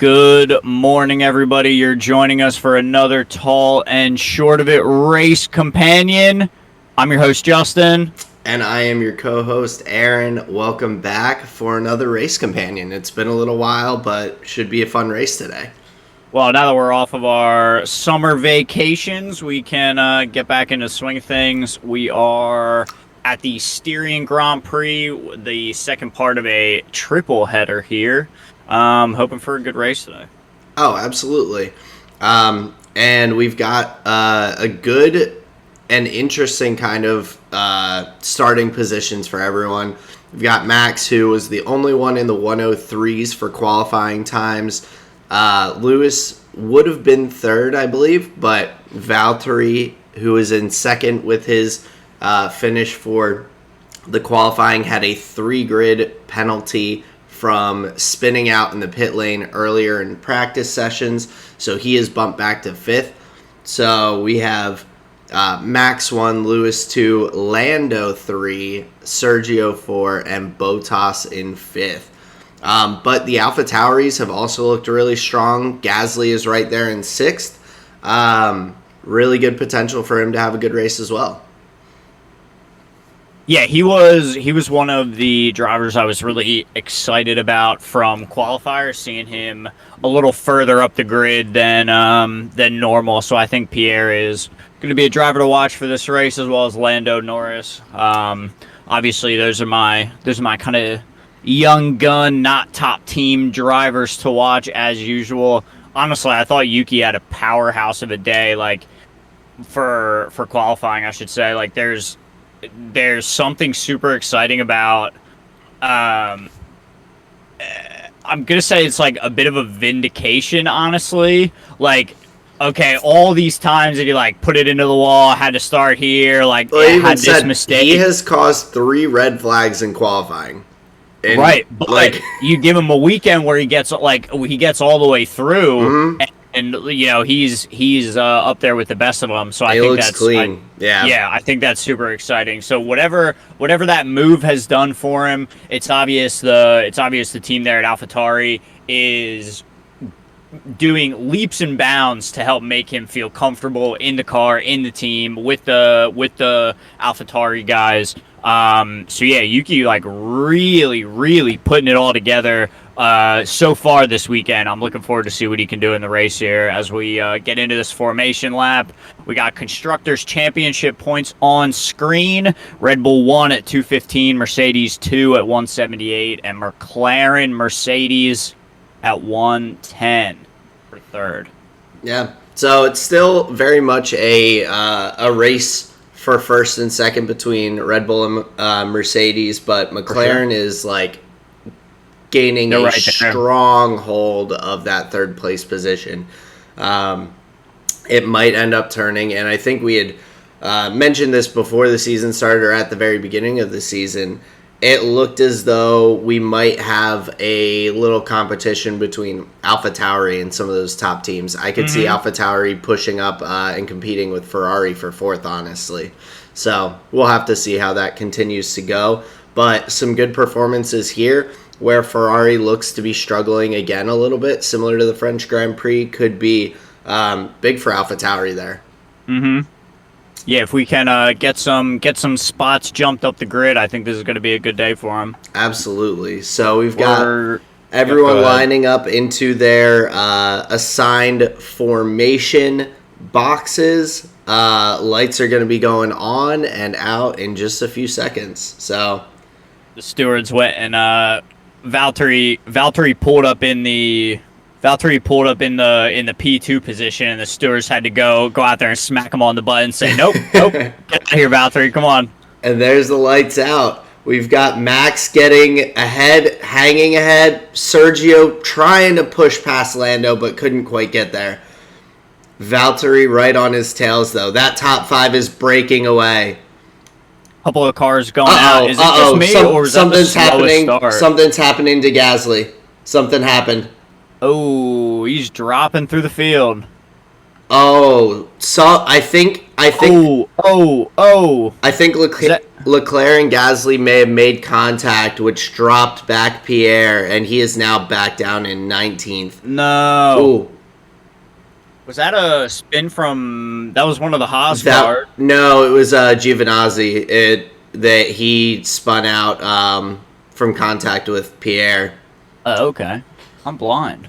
Good morning, everybody. You're joining us for another Tall and Short of It race companion. I'm your host, Justin. And I am your co-host, Aaron. Welcome back for another race companion. It's been a little while, but should be a fun race today. Well, now that we're off of our summer vacations, we can get back into swing of things. We are at the Styrian Grand Prix, the second part of a triple header here. Hoping for a good race today. Oh, absolutely. And we've got a good and interesting kind of starting positions for everyone. We've got Max, who was the only one in the 103s for qualifying times. Lewis would have been third, I believe, but Valtteri, who is in second with his finish for the qualifying, had a 3-grid penalty from spinning out in the pit lane earlier in practice sessions, so he is bumped back to 5th. So we have Max 1, Lewis 2, Lando 3, Sergio 4, and Bottas in 5th. But the AlphaTauris have also looked really strong. Gasly is right there in 6th. Really good potential for him to have a good race as well. Yeah, he was one of the drivers I was really excited about from qualifiers, seeing him a little further up the grid than normal. So I think Pierre is going to be a driver to watch for this race, as well as Lando Norris. Obviously, those are my kind of young gun, not top team drivers to watch as usual. Honestly, I thought Yuki had a powerhouse of a day, like for qualifying, I should say. Like there's something super exciting about I'm gonna say it's like a bit of a vindication, honestly. Like, okay, all these times that he like put it into the wall, had to start here, like had this mistake. He has caused 3 red flags in qualifying. And right, but like you give him a weekend where he gets all the way through, and you know he's up there with the best of them. So I think that's clean. I think that's super exciting. So whatever that move has done for him, it's obvious the team there at AlphaTauri is doing leaps and bounds to help make him feel comfortable in the car, in the team, with the AlphaTauri guys. So yeah, Yuki like really putting it all together so far this weekend. I'm looking forward to see what he can do in the race here as we get into this formation lap. We got Constructors' Championship points on screen. Red Bull 1 at 215, Mercedes 2 at 178, and McLaren Mercedes at 110 for third. Yeah, so it's still very much a race for first and second between Red Bull and Mercedes, but McLaren is like gaining a strong hold of that third place position. It might end up turning, and I think we had mentioned this before the season started or at the very beginning of the season. It looked as though we might have a little competition between AlphaTauri and some of those top teams. I could see AlphaTauri pushing up and competing with Ferrari for 4th, honestly. So we'll have to see how that continues to go. But some good performances here where Ferrari looks to be struggling again a little bit, similar to the French Grand Prix, could be big for AlphaTauri there. Yeah, if we can get some spots jumped up the grid, I think this is going to be a good day for them. Absolutely. So we've got everyone lining up into their assigned formation boxes. Lights are going to be going on and out in just a few seconds. So the stewards went and Valtteri pulled up in the P2 position, and the stewards had to go out there and smack him on the butt and say, nope, get out of here, Valtteri, come on. And there's the lights out. We've got Max getting ahead, hanging ahead. Sergio trying to push past Lando, but couldn't quite get there. Valtteri right on his tails, though. That top 5 is breaking away. Couple of cars going out. Is it just me, or is something's happening? Something's happening to Gasly. Something happened. Oh, he's dropping through the field. Oh, so I think. Oh. I think Leclerc and Gasly may have made contact, which dropped back Pierre, and he is now back down in 19th. No. Ooh. Was that a spin from... That was one of the Haas cars? No, it was Giovinazzi. That he spun out from contact with Pierre. Okay. I'm blind.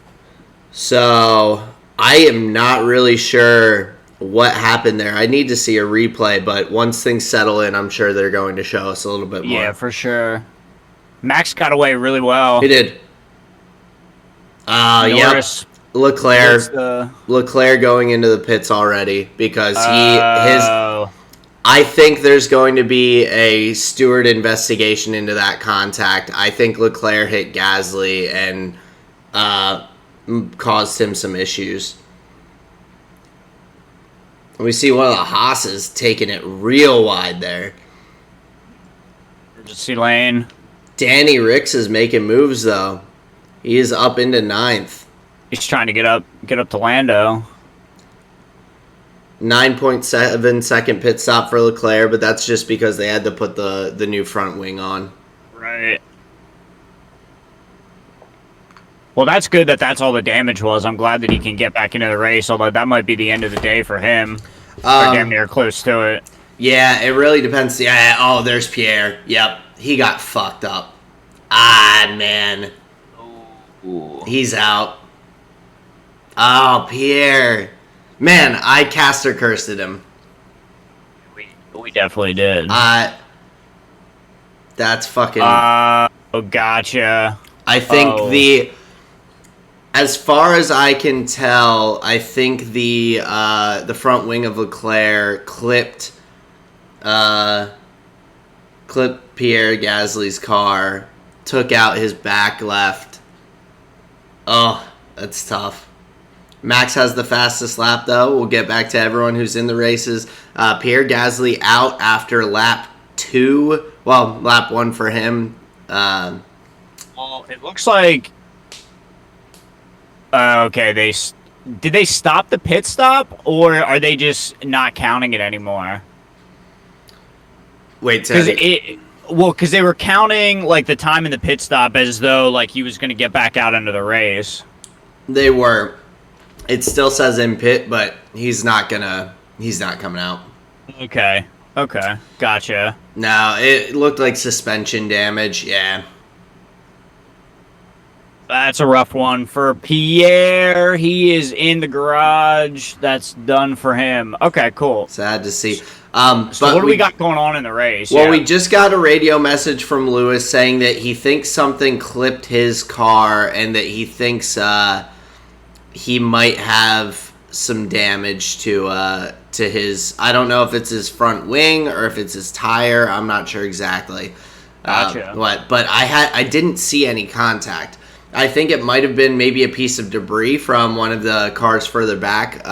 So, I am not really sure what happened there. I need to see a replay, but once things settle in, I'm sure they're going to show us a little bit more. Yeah, for sure. Max got away really well. He did. Norris. Yep. Leclerc going into the pits already because I think there's going to be a steward investigation into that contact. I think Leclerc hit Gasly and caused him some issues. We see one of the Haas's taking it real wide there. Emergency lane. Danny Ricks is making moves though. He is up into 9th. He's trying to get up to Lando. 9.7 second pit stop for Leclerc, but that's just because they had to put the new front wing on. Right. Well, that's good that that's all the damage was. I'm glad that he can get back into the race, although that might be the end of the day for him. Or damn near close to it. Yeah, it really depends. Yeah, oh, there's Pierre. Yep, he got fucked up. Ah, man. Ooh. He's out. Oh, Pierre. Man, I caster cursed at him. We definitely did. That's fucking... oh, gotcha. I think as far as I can tell, I think the front wing of Leclerc clipped Pierre Gasly's car, took out his back left. Oh, that's tough. Max has the fastest lap, though. We'll get back to everyone who's in the races. Pierre Gasly out after lap 2. Well, lap 1 for him. Well, it looks like... okay, did they stop the pit stop, or are they just not counting it anymore? Wait, because they were counting like the time in the pit stop as though like he was going to get back out into the race. They were. It still says in pit, but he's not coming out. Okay, gotcha. No, it looked like suspension damage. Yeah. That's a rough one for Pierre. He is in the garage. That's done for him. Okay, cool. Sad to see. So what do we got going on in the race? Well, we just got a radio message from Lewis saying that he thinks something clipped his car and that he thinks he might have some damage to his... I don't know if it's his front wing or if it's his tire. I'm not sure exactly. Gotcha. But I didn't see any contact. I think it might have been maybe a piece of debris from one of the cars further back,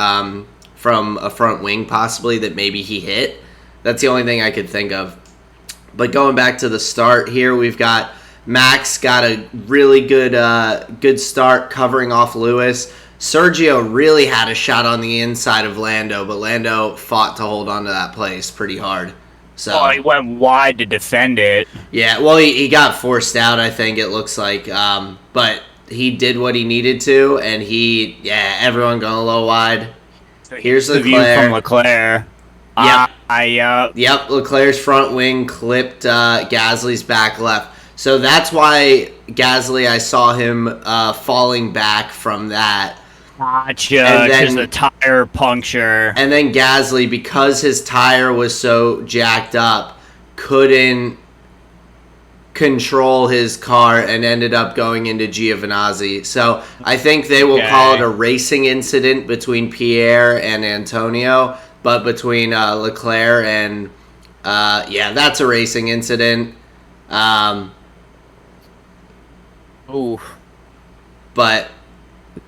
from a front wing possibly, that maybe he hit. That's the only thing I could think of. But going back to the start here, we've got Max got a really good start covering off Lewis. Sergio really had a shot on the inside of Lando, but Lando fought to hold on to that place pretty hard. So he went wide to defend it. Yeah, well, he got forced out, I think it looks like. But he did what he needed to, and everyone going a little wide. So here's the view from Leclerc. Yep, Leclerc's front wing clipped Gasly's back left. So that's why Gasly, I saw him falling back from that. Gotcha, because the tire puncture. And then Gasly, because his tire was so jacked up, couldn't control his car and ended up going into Giovinazzi. So I think they will call it a racing incident between Pierre and Antonio, but between Leclerc and... that's a racing incident. But...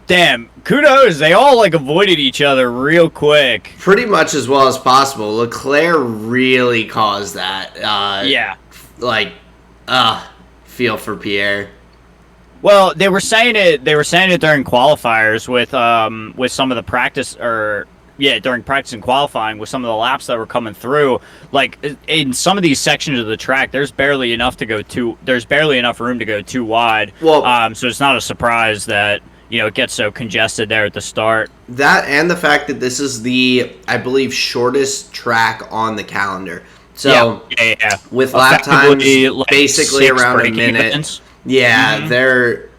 Damn, kudos. They all, avoided each other real quick. Pretty much as well as possible. Leclerc really caused that. Feel for Pierre. Well, they were saying it during qualifiers with some of the practice, or during practice and qualifying with some of the laps that were coming through. Like in some of these sections of the track, there's barely enough room to go too wide. Well, so it's not a surprise that it gets so congested there at the start. That and the fact that this is I believe, shortest track on the calendar. So with lap times basically around a minute. Events. Yeah, they're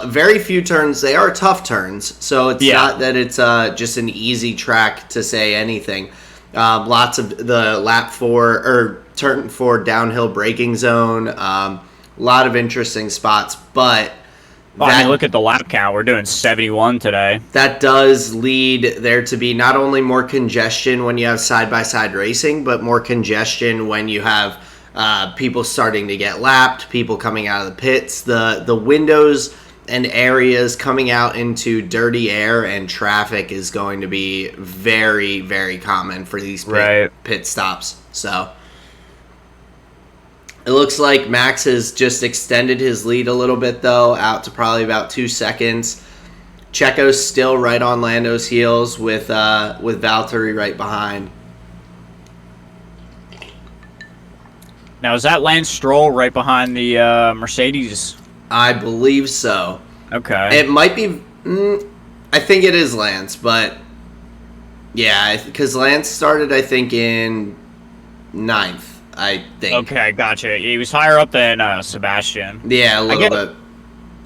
very few turns. They are tough turns, so it's not that it's just an easy track to say anything. Lots of the lap 4 or turn 4 downhill braking zone. A lot of interesting spots, but look at the lap count. We're doing 71 today. That does lead there to be not only more congestion when you have side-by-side racing, but more congestion when you have people starting to get lapped, people coming out of the pits. The windows and areas coming out into dirty air and traffic is going to be very, very common for these pit stops. So it looks like Max has just extended his lead a little bit, though, out to probably about 2 seconds. Checo's still right on Lando's heels with Valtteri right behind. Now, is that Lance Stroll right behind the Mercedes? I believe so. Okay. It might be... I think it is Lance, but... Yeah, because Lance started, I think, in 9th. I think. Okay, gotcha. He was higher up than Sebastian. Yeah, a little bit.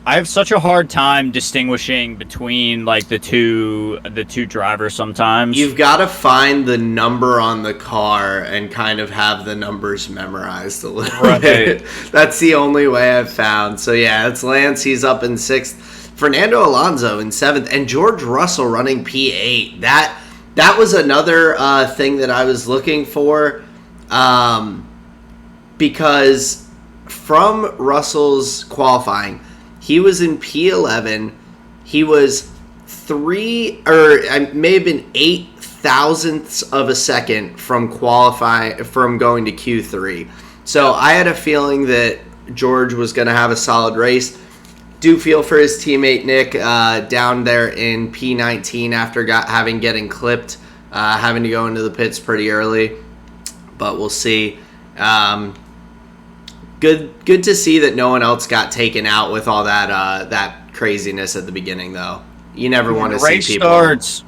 I have such a hard time distinguishing between like the two drivers sometimes. You've got to find the number on the car and kind of have the numbers memorized a little bit. That's the only way I've found. So yeah, it's Lance. He's up in 6th. Fernando Alonso in 7th, and George Russell running P8. That was another thing that I was looking for. Because from Russell's qualifying, he was in P11. He was 8 thousandths of a second from going to Q3. So I had a feeling that George was going to have a solid race. Do feel for his teammate Nick down there in P19 after getting clipped, having to go into the pits pretty early. But we'll see. Good to see that no one else got taken out with all that craziness at the beginning, though. You never want to see people. Starts.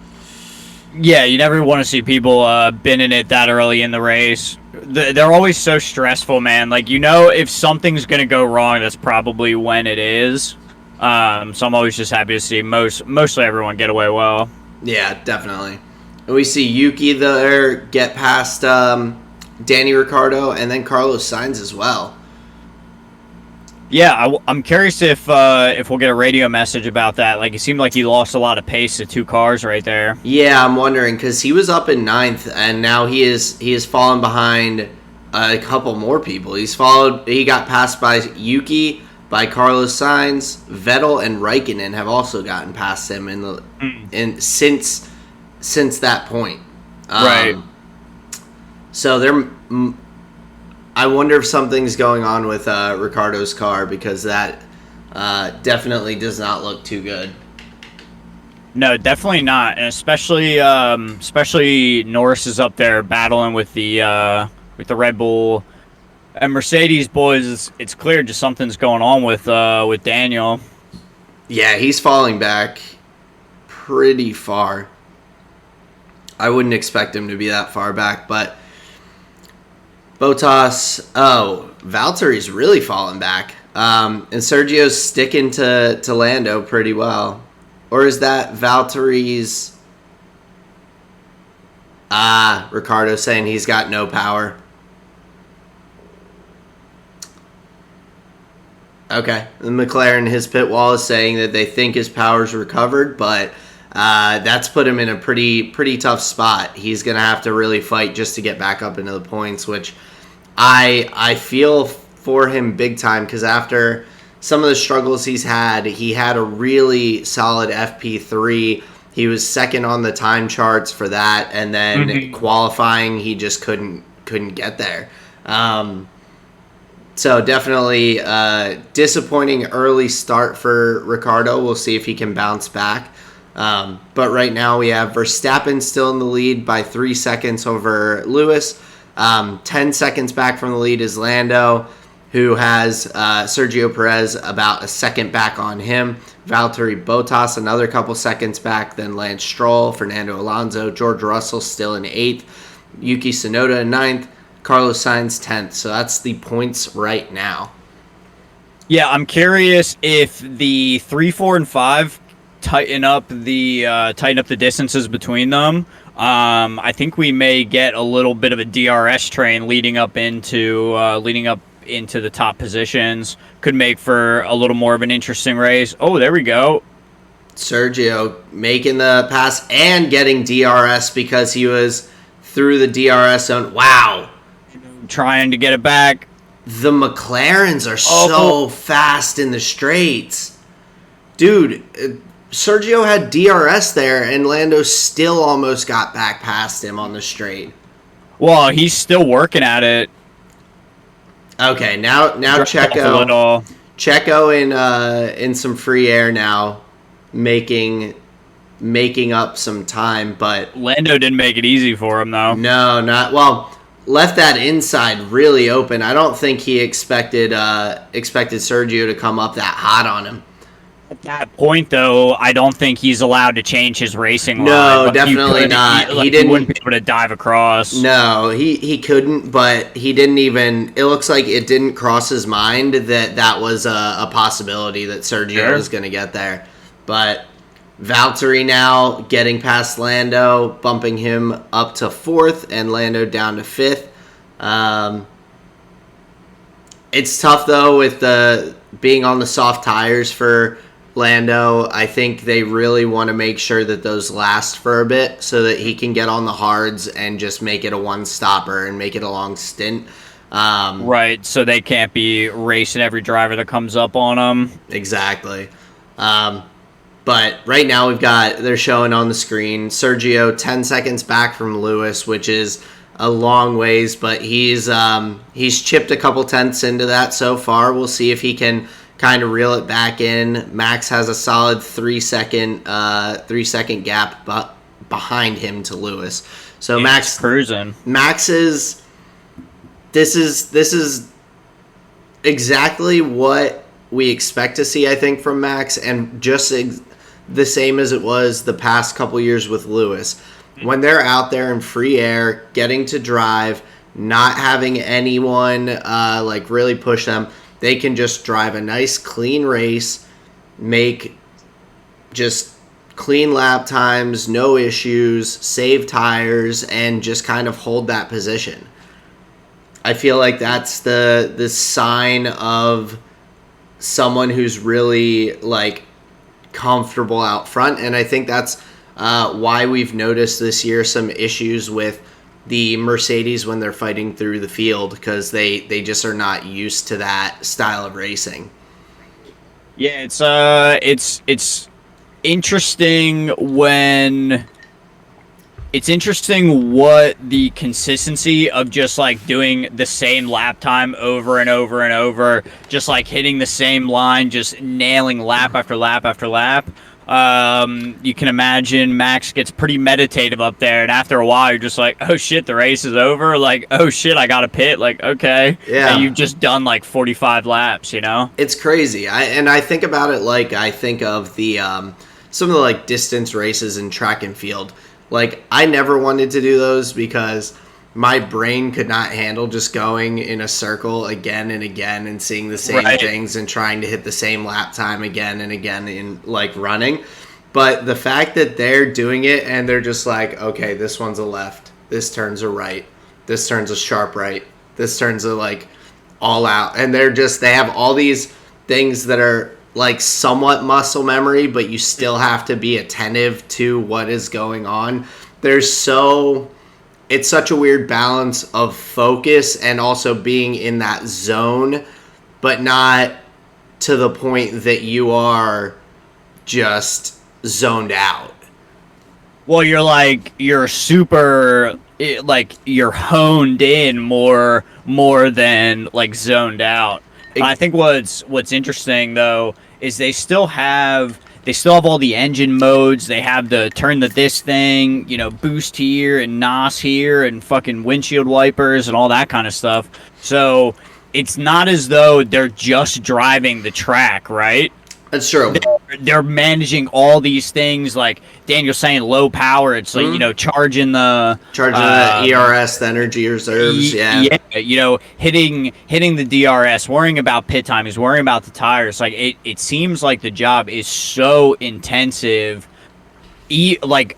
Yeah, you never want to see people binning it that early in the race. They're always so stressful, man. Like, if something's gonna go wrong, that's probably when it is. So I'm always just happy to see mostly everyone get away well. Yeah, definitely. And we see Yuki there get past Danny Ricciardo and then Carlos Sainz as well. Yeah, I'm curious if we'll get a radio message about that. Like, it seemed like he lost a lot of pace to 2 cars right there. Yeah, I'm wondering because he was up in 9th and now he is fallen behind a couple more people. He got passed by Yuki, by Carlos Sainz, Vettel, and Raikkonen have also gotten past him since that point. Right. So I wonder if something's going on with Ricciardo's car because that definitely does not look too good. No, definitely not, and especially Norris is up there battling with the Red Bull and Mercedes boys. It's clear just something's going on with Daniel. Yeah, he's falling back pretty far. I wouldn't expect him to be that far back, but. Valtteri's really falling back. And Sergio's sticking to Lando pretty well. Or is that Valtteri's... Ricciardo saying he's got no power. Okay. The McLaren, his pit wall is saying that they think his power's recovered, but that's put him in a pretty tough spot. He's going to have to really fight just to get back up into the points, which I feel for him big time because after some of the struggles he had a really solid FP3. He was second on the time charts for that, and then qualifying, he just couldn't get there. So definitely disappointing early start for Ricciardo. We'll see if he can bounce back. But right now we have Verstappen still in the lead by 3 seconds over Lewis. 10 seconds back from the lead is Lando, who has Sergio Perez about a second back on him. Valtteri Bottas another couple seconds back, then Lance Stroll, Fernando Alonso, George Russell still in 8th, Yuki Tsunoda in 9th, Carlos Sainz 10th. So that's the points right now. Yeah, I'm curious if the 3, 4, and 5 tighten up the distances between them. I think we may get a little bit of a DRS train leading up into the top positions. Could make for a little more of an interesting race. Oh, there we go. Sergio making the pass and getting DRS because he was through the DRS zone. Wow. Trying to get it back. The McLarens are so fast in the straights. Dude, Sergio had DRS there, and Lando still almost got back past him on the straight. Well, he's still working at it. Okay, now Checo in some free air now, making up some time, but Lando didn't make it easy for him though. No, not well. Left that inside really open. I don't think he expected Sergio to come up that hot on him. At that point, though, I don't think he's allowed to change his racing line. No, definitely not. He wouldn't be able to dive across. No, he couldn't, but he didn't even... It looks like it didn't cross his mind that was a possibility that Sergio was going to get there. But Valtteri now getting past Lando, bumping him up to 4th, and Lando down to 5th. It's tough, though, with being on the soft tires for Lando. I think they really want to make sure that those last for a bit so that he can get on the hards and just make it a one-stopper and make it a long stint. Right, so they can't be racing every driver that comes up on them. Exactly. But right now they're showing on the screen Sergio 10 seconds back from Lewis, which is a long ways, but he's chipped a couple tenths into that so far. We'll see if he can kind of reel it back in. Max has a solid 3 second gap behind him to Lewis. So Max cruising. This is exactly what we expect to see, I think, from Max, and just the same as it was the past couple years with Lewis. When they're out there in free air, getting to drive, not having anyone really push them, they can just drive a nice, clean race, make just clean lap times, no issues, save tires, and just kind of hold that position. I feel like that's the sign of someone who's really comfortable out front, and I think that's why we've noticed this year some issues with the Mercedes when they're fighting through the field, because they just are not used to that style of racing. Yeah, it's interesting what the consistency of just doing the same lap time over and over and over, just hitting the same line, just nailing lap after lap after lap. You can imagine Max gets pretty meditative up there, and after a while you're just like, oh shit, the race is over, oh shit, I gotta pit, okay. Yeah. And you've just done 45 laps, It's crazy. I think about it I think of the some of the distance races in track and field. I never wanted to do those because my brain could not handle just going in a circle again and again and seeing the same things and trying to hit the same lap time again and again in running. But the fact that they're doing it and they're just okay, this one's a left, this turns a right, this turns a sharp right, this turns a all out, and they have all these things that are somewhat muscle memory, but you still have to be attentive to what is going on. It's such a weird balance of focus and also being in that zone, but not to the point that you are just zoned out. Well, you're super, you're honed in more than zoned out. I think what's interesting though is they still have they still have all the engine modes. They have the turn the this thing, boost here and NOS here and fucking windshield wipers and all that kind of stuff. So it's not as though they're just driving the track, right? That's true. They're managing all these things, like Daniel's saying, low power. It's like charging the ERS, the energy reserves. Hitting the DRS, worrying about pit time, is worrying about the tires. Like it seems like the job is so intensive. Like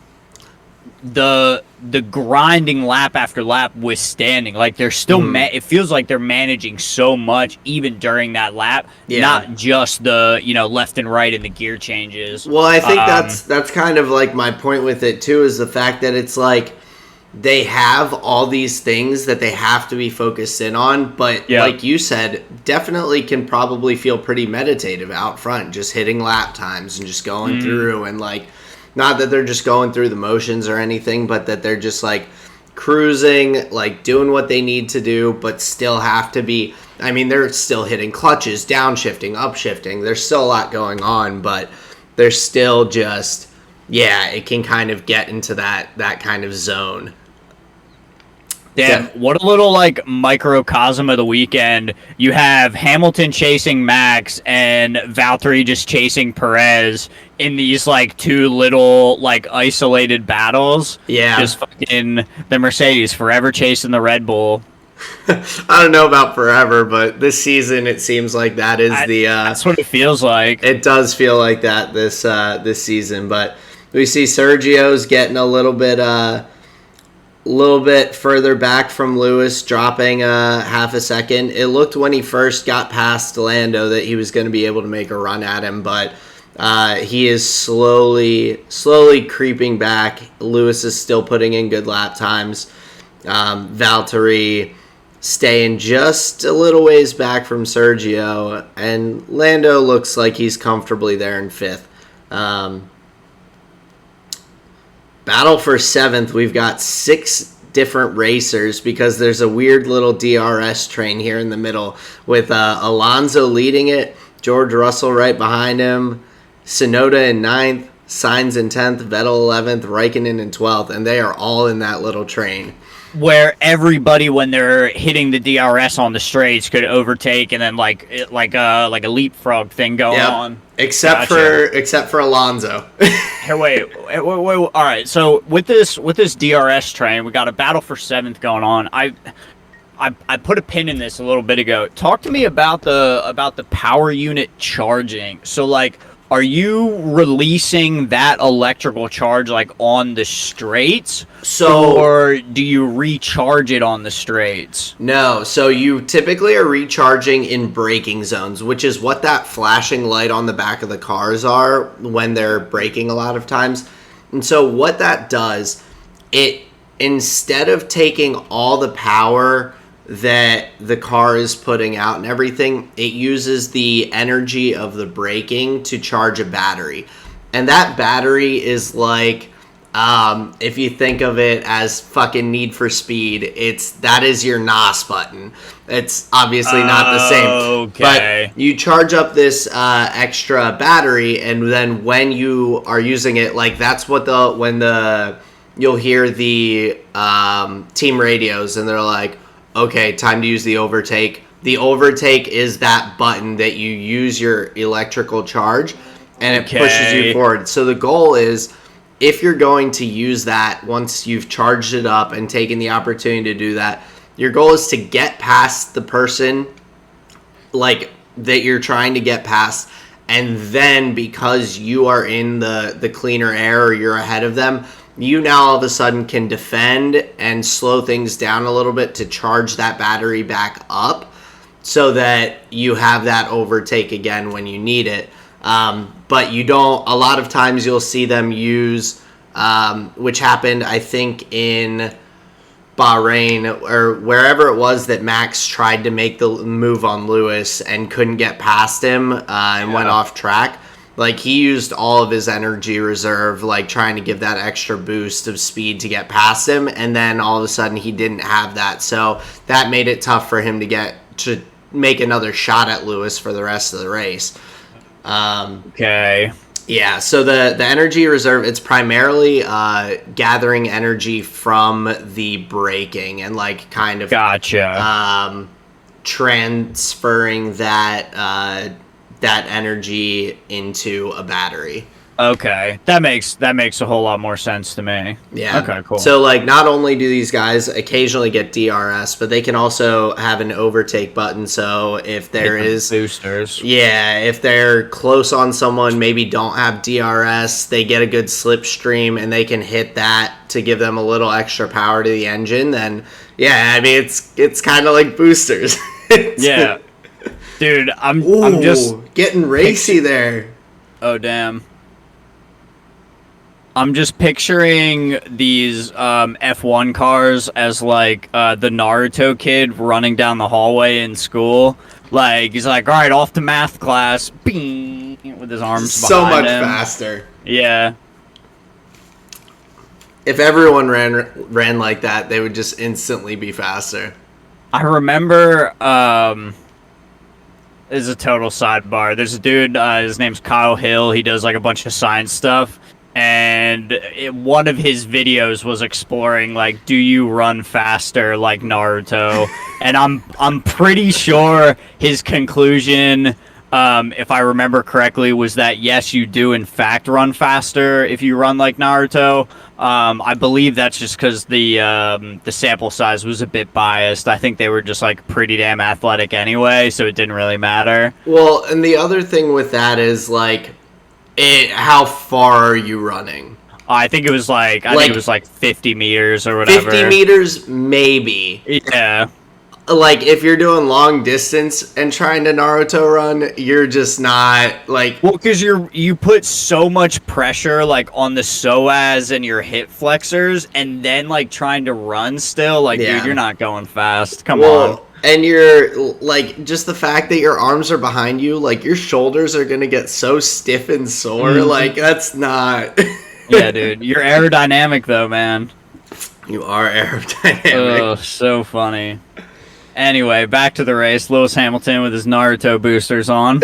the grinding lap after lap withstanding, like they're still it feels like they're managing so much even during that lap, not just the left and right in the gear changes. Well, I think that's kind of like my point with it too, is the fact that it's like they have all these things that they have to be focused in on, but like you said, definitely can probably feel pretty meditative out front, just hitting lap times and just going through, and like, not that they're just going through the motions or anything, but that they're just like cruising, like doing what they need to do, but still have to be, I mean, they're still hitting clutches, downshifting, upshifting. There's still a lot going on, but they're still just, it can kind of get into that kind of zone. Damn, what a little like microcosm of the weekend. You have Hamilton chasing Max and Valtteri just chasing Perez in these like two little like isolated battles. Yeah. Just fucking the Mercedes forever chasing the Red Bull. I don't know about forever, but this season it seems like that is that's what it feels like. It does feel like that this season, but we see Sergio's getting a little bit further back from Lewis, dropping half a second. It looked when he first got past Lando that he was going to be able to make a run at him, but he is slowly creeping back. Lewis is still putting in good lap times. Valtteri staying just a little ways back from Sergio, and Lando looks like he's comfortably there in fifth. Battle for seventh, we've got 6 different racers because there's a weird little DRS train here in the middle with Alonso leading it, George Russell right behind him, Tsunoda in 9th, Sainz in 10th, Vettel 11th, Raikkonen in 12th, and they are all in that little train. Where everybody, when they're hitting the DRS on the straights, could overtake, and then like a leapfrog thing going on. Except for Alonso. Here, wait. All right. So with this DRS train, we got a battle for 7th going on. I put a pin in this a little bit ago. Talk to me about the power unit charging. So like, are you releasing that electrical charge like on the straights? Or do you recharge it on the straights? No, so you typically are recharging in braking zones, which is what that flashing light on the back of the cars are when they're braking a lot of times. And so what that does, it, instead of taking all the power that the car is putting out and everything, it uses the energy of the braking to charge a battery. And that battery is like, if you think of it as fucking Need for Speed, that is your NOS button. It's obviously not the same. Okay. But you charge up this extra battery, and then when you are using it, like that's what you'll hear the team radios, and they're like, okay, time to use the overtake. The overtake is that button that you use your electrical charge, and it pushes you forward. So the goal is, if you're going to use that once you've charged it up and taken the opportunity to do that, your goal is to get past the person like that you're trying to get past, and then because you are in the cleaner air or you're ahead of them, you now all of a sudden can defend and slow things down a little bit to charge that battery back up so that you have that overtake again when you need it. But you don't, a lot of times you'll see them use, which happened, I think, in Bahrain or wherever it was that Max tried to make the move on Lewis and couldn't get past him and went off track. Like, he used all of his energy reserve, like, trying to give that extra boost of speed to get past him, and then all of a sudden he didn't have that. So that made it tough for him to make another shot at Lewis for the rest of the race. Okay. Yeah, so the energy reserve, it's primarily gathering energy from the braking and like kind of transferring that energy into a battery. Okay, that makes a whole lot more sense to me. Yeah. Okay, cool. So, like, not only do these guys occasionally get DRS, but they can also have an overtake button. So, if there is boosters, if they're close on someone, maybe don't have DRS, they get a good slipstream, and they can hit that to give them a little extra power to the engine. Then, yeah, I mean, it's kind of like boosters. Yeah, dude, I'm just getting racy there. Oh damn. I'm just picturing these F1 cars as like the Naruto kid running down the hallway in school. Like he's like, all right, off to math class, bing, with his arms so behind much him. faster. Yeah. If everyone ran like that, they would just instantly be faster. I remember. This is a total sidebar. There's a dude. His name's Kyle Hill. He does like a bunch of science stuff. And one of his videos was exploring like, do you run faster like Naruto? And I'm pretty sure his conclusion, if I remember correctly, was that yes, you do in fact run faster if you run like Naruto. I believe that's just because the sample size was a bit biased. I think they were just like pretty damn athletic anyway, so it didn't really matter. Well, and the other thing with that is like, how far are you running? I think it was like 50 meters or whatever. 50 meters, maybe. Yeah. Like, if you're doing long distance and trying to Naruto run, you're just not, like... Well, because you put so much pressure, like, on the psoas and your hip flexors, and then, like, trying to run still, like, dude, you're not going fast. Come on. And you're, like, just the fact that your arms are behind you, like, your shoulders are going to get so stiff and sore. Mm-hmm. Like, that's not... Yeah, dude. You're aerodynamic, though, man. You are aerodynamic. Oh, so funny. Anyway, back to the race. Lewis Hamilton with his Naruto boosters on.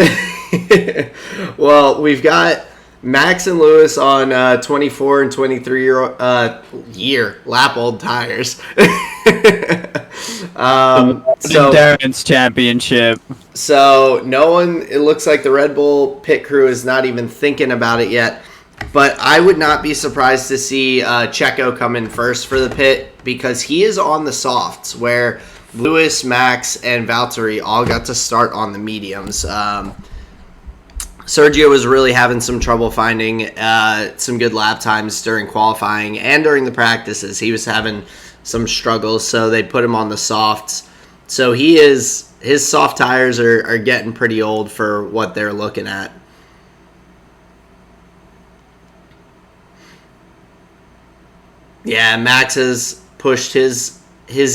Well, we've got Max and Lewis on 24 and 23 year lap-old tires. Endurance championship. So no one, it looks like the Red Bull pit crew is not even thinking about it yet. But I would not be surprised to see Checo come in first for the pit because he is on the softs where Lewis, Max, and Valtteri all got to start on the mediums. Sergio was really having some trouble finding some good lap times during qualifying and during the practices. He was having some struggles, so they put him on the softs. So his soft tires are getting pretty old for what they're looking at. Yeah, Max has pushed his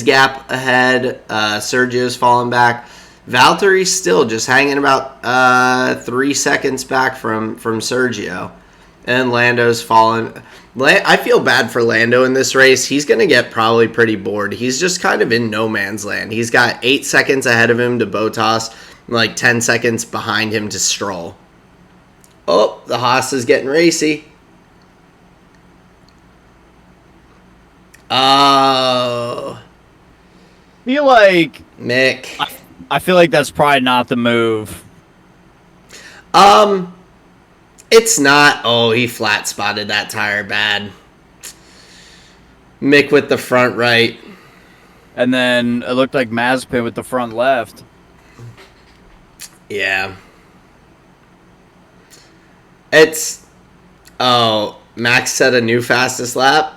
gap ahead. Sergio's falling back. Valtteri's still just hanging about 3 seconds back from Sergio. And Lando's fallen. I feel bad for Lando in this race. He's going to get probably pretty bored. He's just kind of in no man's land. He's got 8 seconds ahead of him to Bottas, and like 10 seconds behind him to Stroll. Oh, the Haas is getting racy. Oh. I feel like Mick. I feel like that's probably not the move. It's not. Oh, he flat spotted that tire bad. Mick with the front right. And then it looked like Mazepin with the front left. Yeah. It's... Oh, Max set a new fastest lap.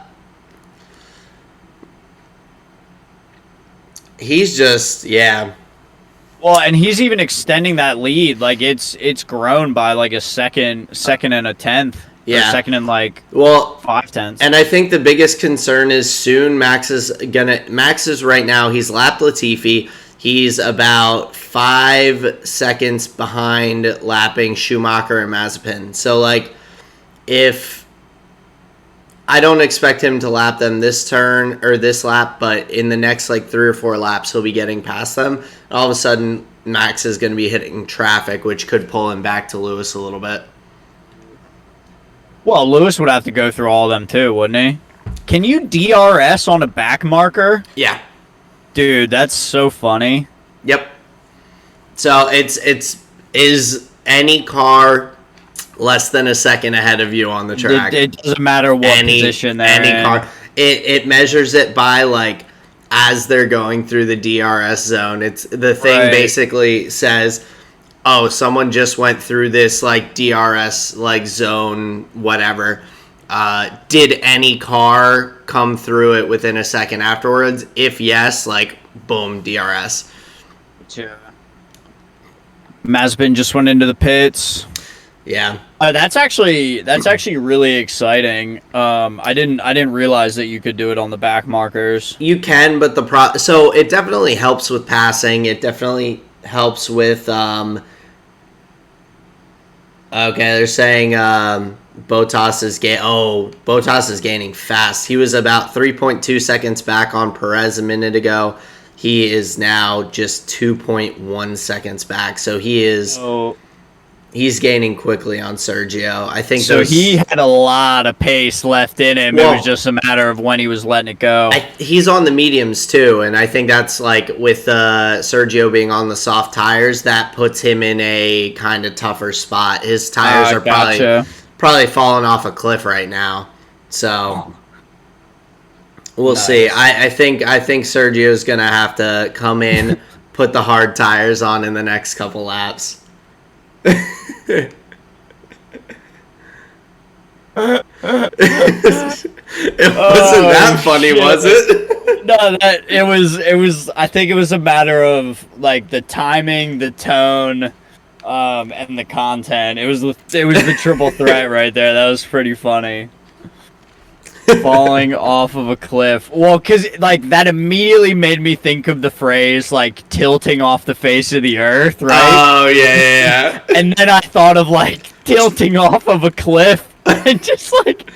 He's just, yeah. Well, and he's even extending that lead. Like it's grown by like a second and a tenth. Yeah. Or second and like 5 tenths. And I think the biggest concern is soon Max is right now, he's lapped Latifi. He's about 5 seconds behind lapping Schumacher and Mazepin. So like if I don't expect him to lap them this turn or this lap, but in the next like 3 or 4 laps, he'll be getting past them. All of a sudden, Max is going to be hitting traffic, which could pull him back to Lewis a little bit. Well, Lewis would have to go through all of them too, wouldn't he? Can you DRS on a back marker? Yeah. Dude, that's so funny. Yep. So is any car less than a second ahead of you on the track? It doesn't matter what position they're in. Car. It measures it by like as they're going through the DRS zone. It's the thing basically says, oh, someone just went through this like DRS like zone, whatever. Did any car come through it within a second afterwards? If yes, like boom, DRS. Yeah. Mazepin just went into the pits. Yeah. That's actually really exciting. I didn't realize that you could do it on the back markers. You can, but so it definitely helps with passing. It definitely helps with okay, they're saying Bottas is gaining fast. He was about 3.2 seconds back on Perez a minute ago. He is now just 2.1 seconds back. So he's gaining quickly on Sergio. I think so. He had a lot of pace left in him. Well, it was just a matter of when he was letting it go. He's on the mediums too, and I think that's like with Sergio being on the soft tires, that puts him in a kind of tougher spot. His tires are probably falling off a cliff right now. So we'll see. I think Sergio's gonna have to come in, put the hard tires on in the next couple laps. It wasn't that funny, was it? No, it was. I think it was a matter of like the timing, the tone, and the content. It was the triple threat right there. That was pretty funny. Falling off of a cliff. Well, because like that immediately made me think of the phrase like tilting off the face of the earth, right? Oh yeah. And then I thought of like tilting off of a cliff and just like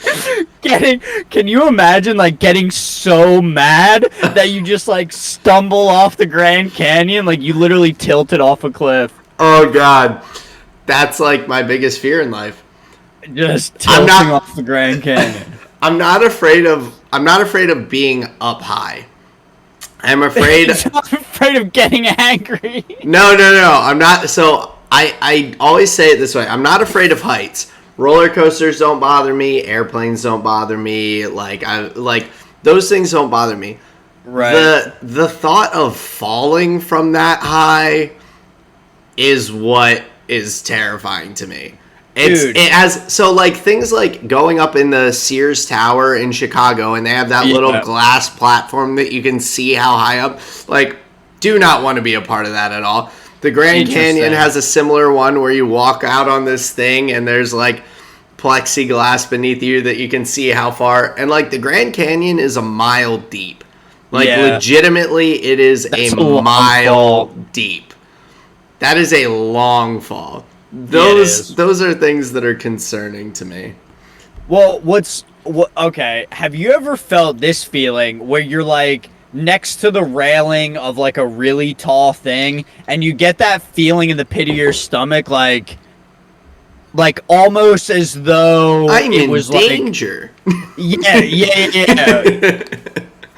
getting. Can you imagine like getting so mad that you just like stumble off the Grand Canyon, like you literally tilted off a cliff? Oh God, that's like my biggest fear in life. Just tilting off the Grand Canyon. I'm not afraid of being up high. I'm afraid. I'm afraid of getting angry. No. I'm not. So I always say it this way. I'm not afraid of heights. Roller coasters don't bother me. Airplanes don't bother me. Like those things don't bother me. Right. The thought of falling from that high is what is terrifying to me. It has so like things like going up in the Sears Tower in Chicago, and they have that little glass platform that you can see how high up. Like, do not want to be a part of that at all. The Grand Canyon has a similar one where you walk out on this thing and there's like plexiglass beneath you that you can see how far. And like the Grand Canyon is a mile deep. Like legitimately, it is a mile deep. That is a long fall. Those are things that are concerning to me. Well, okay, have you ever felt this feeling where you're like next to the railing of like a really tall thing and you get that feeling in the pit of your stomach like almost as though it was danger. Yeah.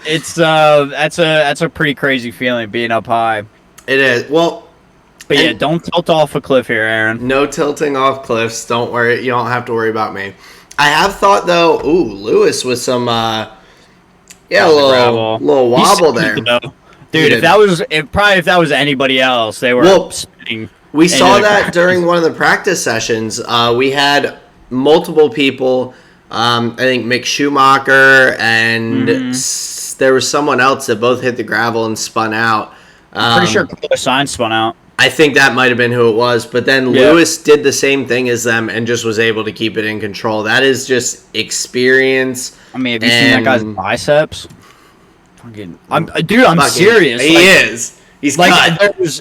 It's that's a pretty crazy feeling being up high. It is. Well, but yeah, don't tilt off a cliff here, Aaron. No tilting off cliffs. Don't worry. You don't have to worry about me. I have thought, though, Lewis with some, a little wobble there. Dude, if that was anybody else, they were spinning. We saw that during one of the practice sessions. We had multiple people, I think Mick Schumacher, and there was someone else that both hit the gravel and spun out. I'm pretty sure Carlos Sainz spun out. I think that might have been who it was, but then Lewis did the same thing as them and just was able to keep it in control. That is just experience. I mean, have you seen that guy's biceps? I'm serious. He is. He's like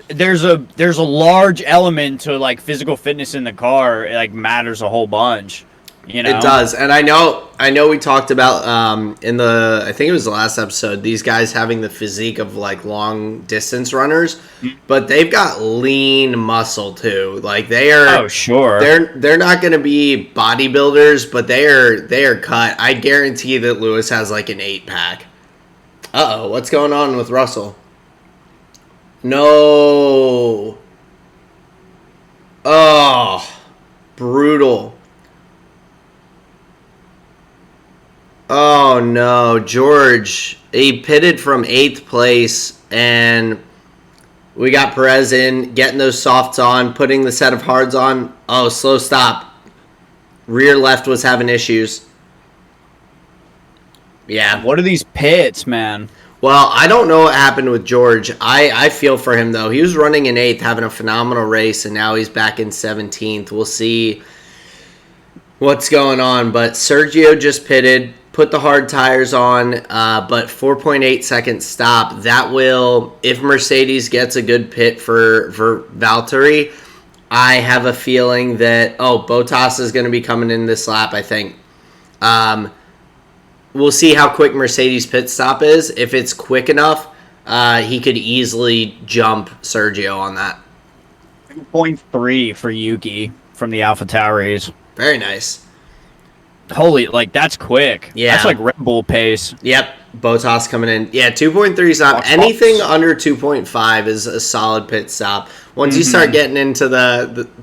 there's a large element to like physical fitness in the car. It like matters a whole bunch. You know? It does, and I know I know we talked about I think it was the last episode, these guys having the physique of like long distance runners, but they've got lean muscle too. Like they are. Oh sure. They're not going to be bodybuilders, but they are cut. I guarantee that Lewis has like an 8-pack. What's going on with Russell? No. Oh, brutal. Oh no, George. He pitted from 8th place, and we got Perez in, getting those softs on, putting the set of hards on. Oh, slow stop. Rear left was having issues. Yeah. What are these pits, man? Well, I don't know what happened with George. I feel for him, though. He was running in 8th, having a phenomenal race, and now he's back in 17th. We'll see what's going on. But Sergio just pitted, put the hard tires on, but 4.8 second stop. That will, if Mercedes gets a good pit for Valtteri, I have a feeling that, Bottas is going to be coming in this lap, I think. We'll see how quick Mercedes pit stop is. If it's quick enough, he could easily jump Sergio on that. 2.3 for Yuki from the AlphaTauri's. Very nice. Holy, like, that's quick. Yeah. That's like Red Bull pace. Yep. Bottas coming in. Yeah, 2.3 stop. Anything under 2.5 is a solid pit stop. Once you start getting into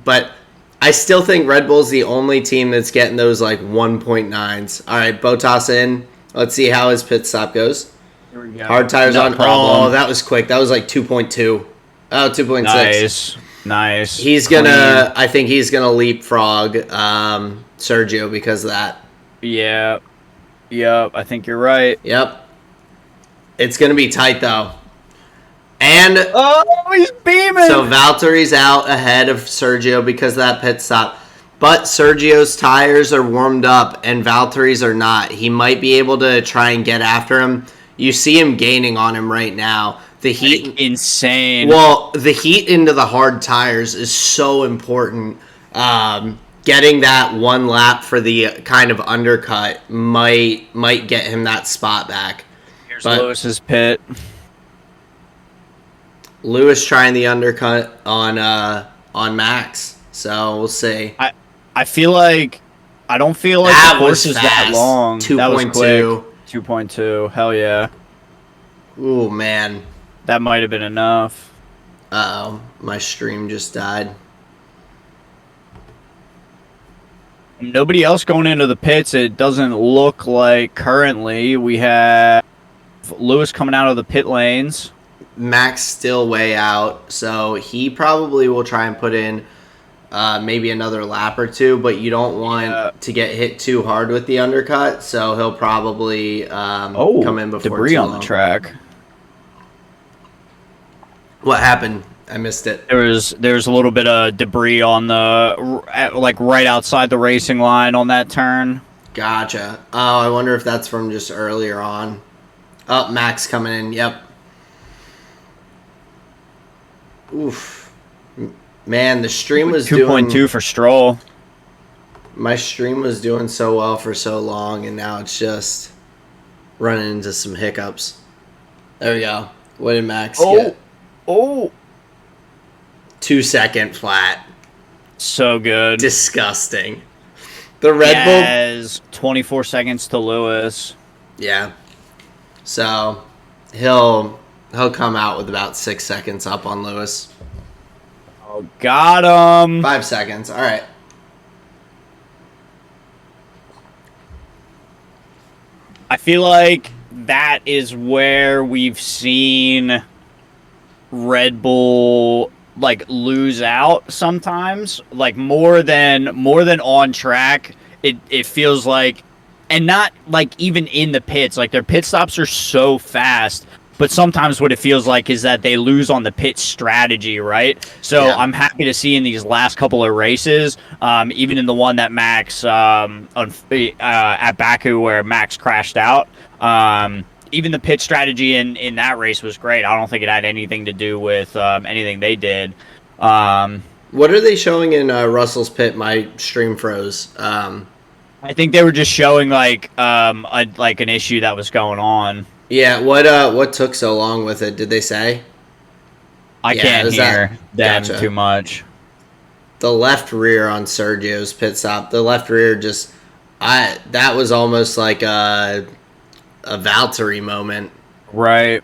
but I still think Red Bull's the only team that's getting those like 1.9s. All right, Bottas in. Let's see how his pit stop goes. Here we go. Hard tires no on. Problem. Oh, that was quick. That was like 2.2. Oh, 2.6. Nice. I think he's gonna leapfrog Sergio because of that. Yeah. Yep, I think you're right. Yep. It's gonna be tight though. And he's beaming. So Valtteri's out ahead of Sergio because of that pit stop. But Sergio's tires are warmed up and Valtteri's are not. He might be able to try and get after him. You see him gaining on him right now. The heat, insane. Well, the heat into the hard tires is so important. Getting that one lap for the kind of undercut might get him that spot back. Here's Lewis's pit. Lewis trying the undercut on Max, so we'll see. I feel like I don't feel like that the course is that long. 2.2. 2.2. Hell yeah. Ooh man, that might have been enough. Uh-oh, my stream just died. Nobody else going into the pits. It doesn't look like currently. We have Lewis coming out of the pit lanes. Max still way out, so he probably will try and put in maybe another lap or two, but you don't want to get hit too hard with the undercut, so he'll probably come in before debris too on long. the track. What happened? I missed it. There's a little bit of debris on the like right outside the racing line on that turn. Gotcha. Oh, I wonder if that's from just earlier on. Oh, Max coming in. Yep. Oof. Man, the stream was 2.2 for Stroll. My stream was doing so well for so long, and now it's just running into some hiccups. There we go. What did Max get? 2-second flat. So good. Disgusting. The Red Bull has 24 seconds to Lewis. Yeah. So he'll come out with about 6 seconds up on Lewis. Oh, got him. 5 seconds. All right. I feel like that is where we've seen Red Bull like lose out sometimes, like more than on track. It feels like, and not like even in the pits, like their pit stops are so fast, but sometimes what it feels like is that they lose on the pit strategy, right? So yeah. I'm happy to see in these last couple of races, even in the one that Max at Baku where Max crashed out, even the pit strategy in that race was great. I don't think it had anything to do with anything they did. What are they showing in Russell's pit? My stream froze. I think they were just showing like an issue that was going on. Yeah, what took so long with it? Did they say? I can't hear them too much. The left rear on Sergio's pit stop. The left rear that was almost like a Valtteri moment. Right.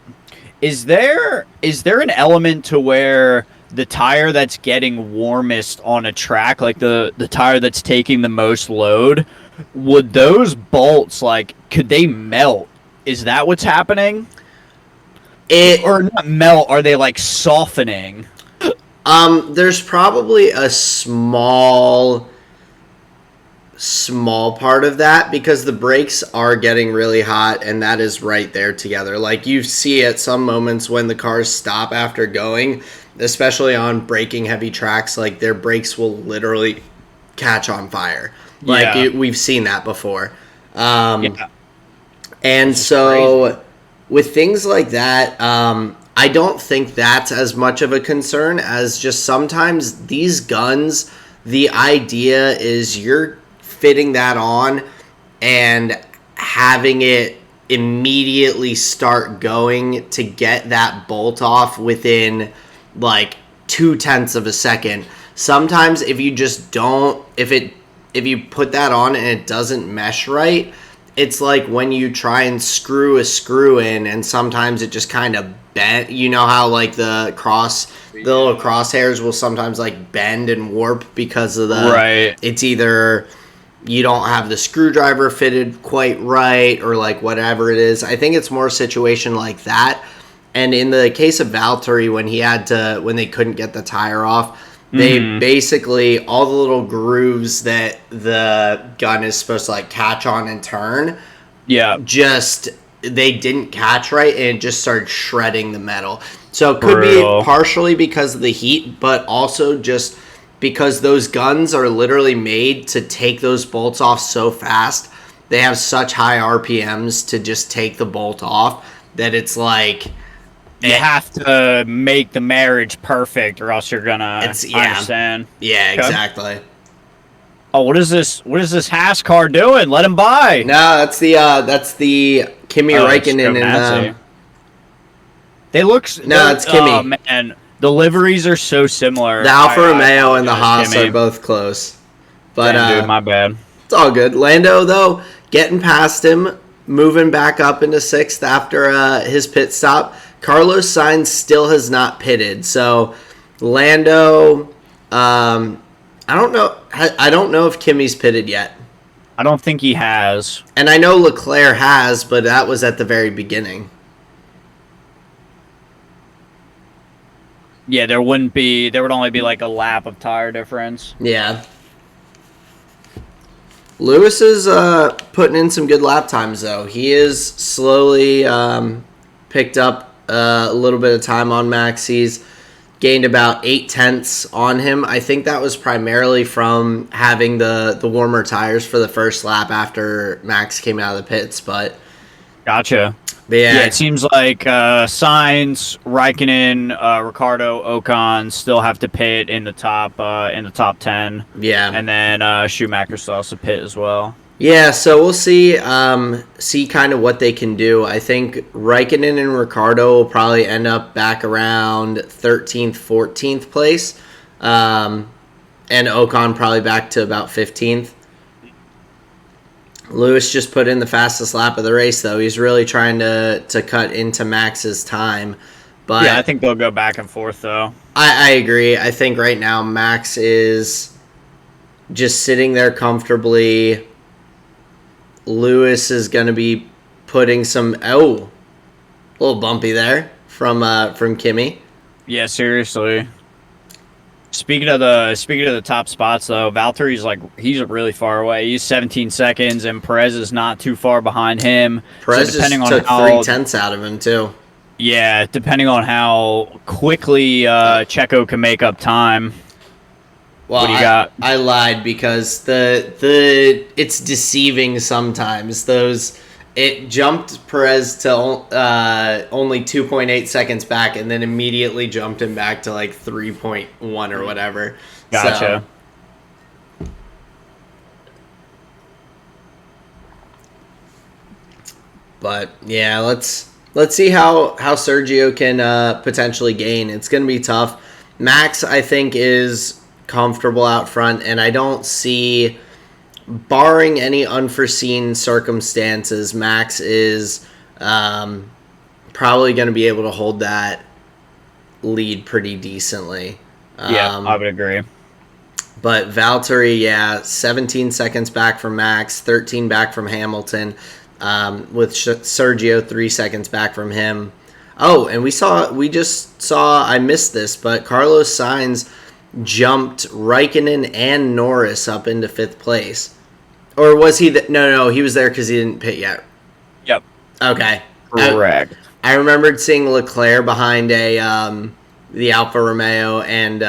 Is there an element to where the tire that's getting warmest on a track, like the tire that's taking the most load, would those bolts, like, could they melt? Is that what's happening? Or not melt, are they like softening? There's probably a small part of that because the brakes are getting really hot and that is right there together. Like you see at some moments when the cars stop after going, especially on braking heavy tracks, like their brakes will literally catch on fire. Like we've seen that before. And so crazy. With things like that, I don't think that's as much of a concern as just sometimes these guns, the idea is you're fitting that on and having it immediately start going to get that bolt off within like 0.2 of a second. Sometimes if you just don't, if you put that on and it doesn't mesh right, it's like when you try and screw a screw in and sometimes it just kind of bend. You know how like the little crosshairs will sometimes like bend and warp because of it's either you don't have the screwdriver fitted quite right or like whatever it is. I think it's more a situation like that. And in the case of Valtteri, when they couldn't get the tire off, they basically, all the little grooves that the gun is supposed to like catch on and turn, they didn't catch right and it just started shredding the metal. So it could be partially because of the heat, but also just because those guns are literally made to take those bolts off so fast. They have such high RPMs to just take the bolt off that it's like... You have to make the marriage perfect, or else you're gonna understand. Yeah, exactly. Oh, what is this Haas car doing? Let him by. No, that's the Kimi Räikkönen in. They look. No, it's Kimi. Oh man, the liveries are so similar. The Alfa Romeo and the Haas are both close, but dude, my bad. It's all good. Lando though, getting past him, moving back up into 6th after his pit stop. Carlos Sainz still has not pitted, so Lando. I don't know if Kimi's pitted yet. I don't think he has. And I know Leclerc has, but that was at the very beginning. Yeah, there would only be like a lap of tire difference. Yeah. Lewis is putting in some good lap times though. He is slowly picked up a little bit of time on Max. He's gained about 0.8 on him. I think that was primarily from having the warmer tires for the first lap after Max came out of the pits. But gotcha. But yeah, it seems like Sainz, Raikkonen, Ricciardo, Ocon still have to pit in the top 10. Yeah, and then Schumacher still has to pit as well. Yeah, so we'll see kind of what they can do. I think Raikkonen and Ricciardo will probably end up back around 13th, 14th place. And Ocon probably back to about 15th. Lewis just put in the fastest lap of the race, though. He's really trying to cut into Max's time. But yeah, I think they'll go back and forth, though. I agree. I think right now Max is just sitting there comfortably. Lewis is going to be putting some... Oh, a little bumpy there from Kimi. Yeah, seriously. Speaking of the top spots, though, Valtteri's he's really far away. He's 17 seconds, and Perez is not too far behind him. Perez just took 0.3 out of him, too. Yeah, depending on how quickly Checo can make up time. Well, what do you got? I lied because it's deceiving sometimes. It jumped Perez to only 2.8 seconds back, and then immediately jumped him back to 3.1 or whatever. Gotcha. But yeah, let's see how Sergio can potentially gain. It's going to be tough. Max, I think, is comfortable out front, and I don't see, barring any unforeseen circumstances, Max is probably going to be able to hold that lead pretty decently. Yeah, I would agree. But Valtteri, 17 seconds back from Max, 13 back from Hamilton, with Sergio 3 seconds back from him. Oh, and we just saw, I missed this, but Carlos Sainz jumped Raikkonen and Norris up into 5th place. Or was he? No, he was there because he didn't pit yet. Yep. Okay. Correct. I remembered seeing Leclerc behind the Alfa Romeo and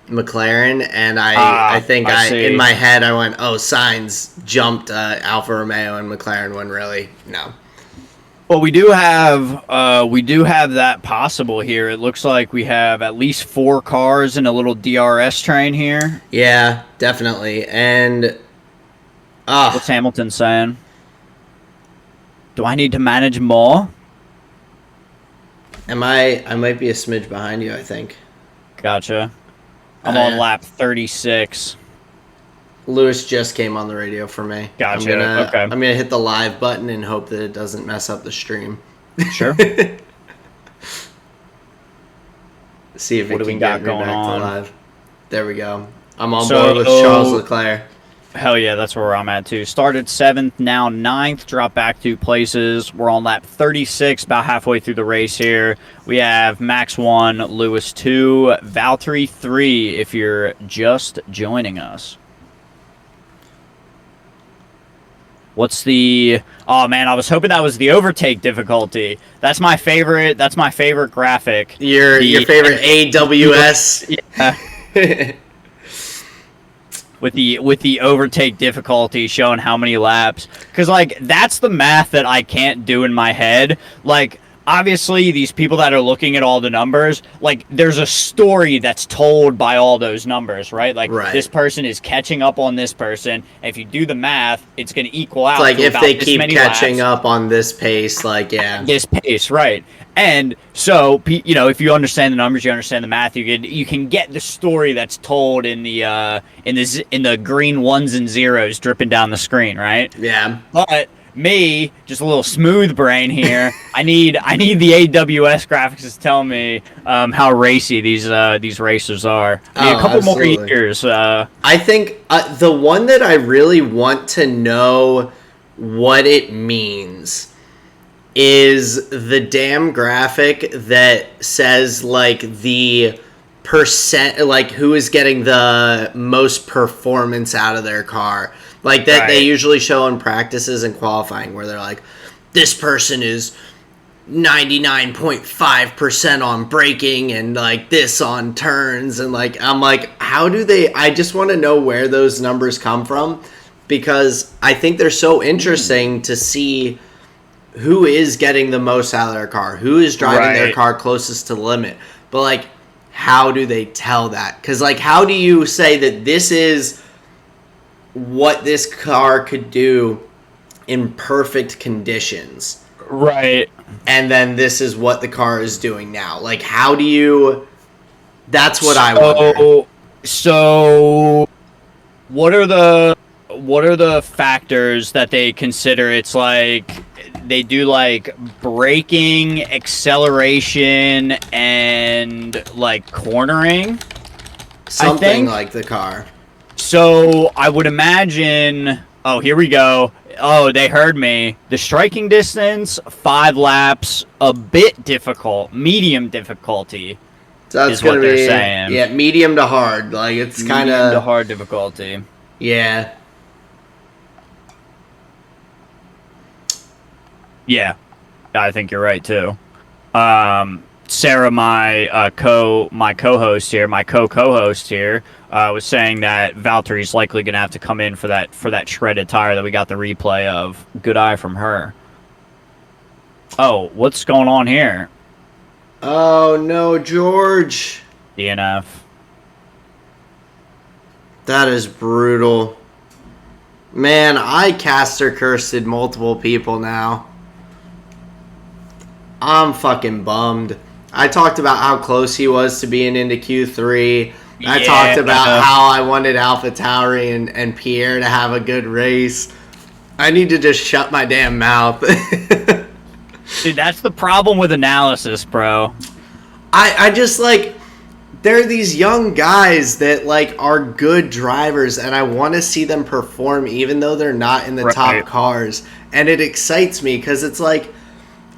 McLaren, and I think in my head I went, oh, Sainz jumped Alfa Romeo and McLaren when really no. Well, we do have that possible here. It looks like we have at least 4 cars in a little DRS train here. Yeah, definitely. And what's Hamilton saying? Do I need to manage more? I might be a smidge behind you, I think. Gotcha. I'm on lap 36. Lewis just came on the radio for me. Gotcha. Okay. I'm gonna hit the live button and hope that it doesn't mess up the stream. Sure. See if what it do can we got get me going back on? to live. There we go. I'm on board with Charles Leclerc. Hell yeah, that's where I'm at too. Started 7th, now 9th, dropped back 2 places. We're on lap 36, about halfway through the race here. We have Max 1, Lewis 2, Valtteri 3 if you're just joining us. What's the... Oh, man, I was hoping that was the overtake difficulty. That's my favorite graphic. Your favorite AWS? Yeah. With the overtake difficulty showing how many laps. Because, like, that's the math that I can't do in my head. Like, obviously, these people that are looking at all the numbers, like, there's a story that's told by all those numbers, right? Like, This person is catching up on this person. And if you do the math, it's going to equal out. Like, to if about they this keep many catching laps. up on this pace, like, yeah. This pace, right. And so, you know, if you understand the numbers, you understand the math, you can get the story that's told in the green ones and zeros dripping down the screen, right? Yeah. But me, just a little smooth brain here. I need the AWS graphics to tell me how racy these racers are. I need a couple absolutely. more years. I think the one that I really want to know what it means is the damn graphic that says, like, the percent, like, who is getting the most performance out of their car. Like, that They usually show in practices and qualifying where they're like, this person is 99.5% on braking and, like, this on turns. And, like, I'm like, how do they... I just want to know where those numbers come from, because I think they're so interesting to see who is getting the most out of their car, who is driving their car closest to the limit. But, like, how do they tell that? Because, like, how do you say that this is what this car could do in perfect conditions? Right. And then this is what the car is doing now. Like, how do you... That's what I wonder. So, what are the factors that they consider? It's like... They do, like, braking, acceleration, and, like, cornering. Something like the car. So, I would imagine... Oh, here we go. Oh, they heard me. The striking distance, 5 laps, a bit difficult. Medium difficulty is what they're saying. Yeah, medium to hard. Like, it's kind of... Medium to hard difficulty. Yeah. Yeah, I think you're right too. Sarah, my co-host here, my co-host here, was saying that Valtteri's likely gonna have to come in for that shredded tire that we got the replay of. Good eye from her. Oh, what's going on here? Oh no, George. DNF. That is brutal. Man, I caster cursed multiple people now. I'm fucking bummed. I talked about how close he was to being into Q3. I talked about how I wanted AlphaTauri and Pierre to have a good race. I need to just shut my damn mouth. Dude, that's the problem with analysis, bro. I just, like, there are these young guys that, like, are good drivers, and I want to see them perform even though they're not in the top cars. And it excites me because it's like,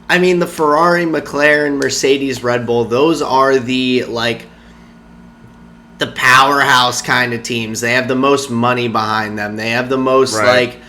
I mean, the Ferrari, McLaren, Mercedes, Red Bull, those are the, like, the powerhouse kind of teams. They have the most money behind them. They have the most, like,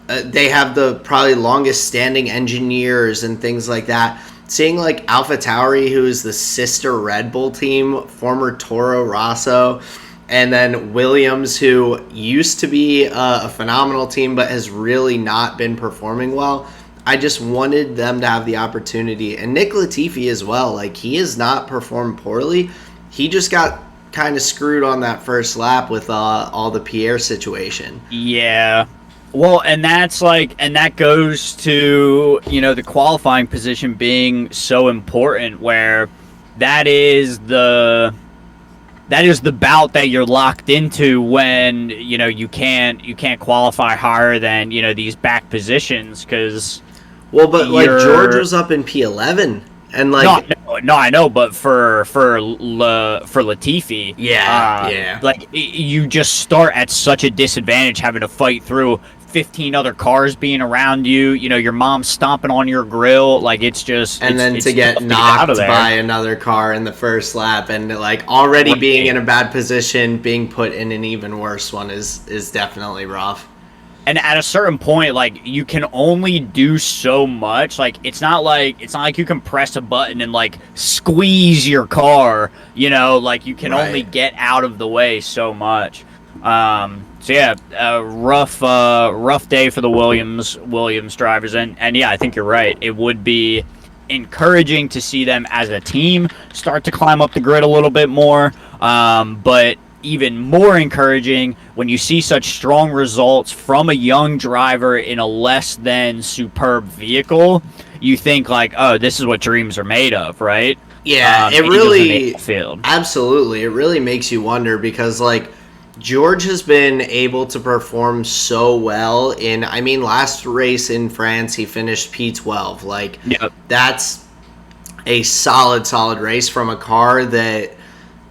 they have the probably longest standing engineers and things like that. Seeing, like, AlphaTauri, who is the sister Red Bull team, former Toro Rosso, and then Williams, who used to be a phenomenal team but has really not been performing well. I just wanted them to have the opportunity. And Nick Latifi as well. Like, he has not performed poorly. He just got kind of screwed on that first lap with all the Pierre situation. Yeah. Well, and that goes to, you know, the qualifying position being so important, where that is the bout that you're locked into when, you know, you can't qualify higher than, you know, these back positions, because like, George was up in P11 and, like, no, I know, but for Latifi, like, you just start at such a disadvantage having to fight through 15 other cars being around you, you know, your mom stomping on your grill, like, it's just... And then to get knocked by another car in the first lap and, like, already being in a bad position, being put in an even worse one is definitely rough. And at a certain point, like, you can only do so much. Like, it's not like you can press a button and, like, squeeze your car, you know, like, you can only get out of the way so much. So yeah, rough day for the Williams drivers, and yeah, I think you're right. It would be encouraging to see them as a team start to climb up the grid a little bit more, but even more encouraging when you see such strong results from a young driver in a less than superb vehicle. You think, like, oh, this is what dreams are made of, right? Yeah, it really, absolutely, it really makes you wonder, because, like, George has been able to perform so well in, I mean, last race in France, he finished P12. Like, that's a solid race from a car that,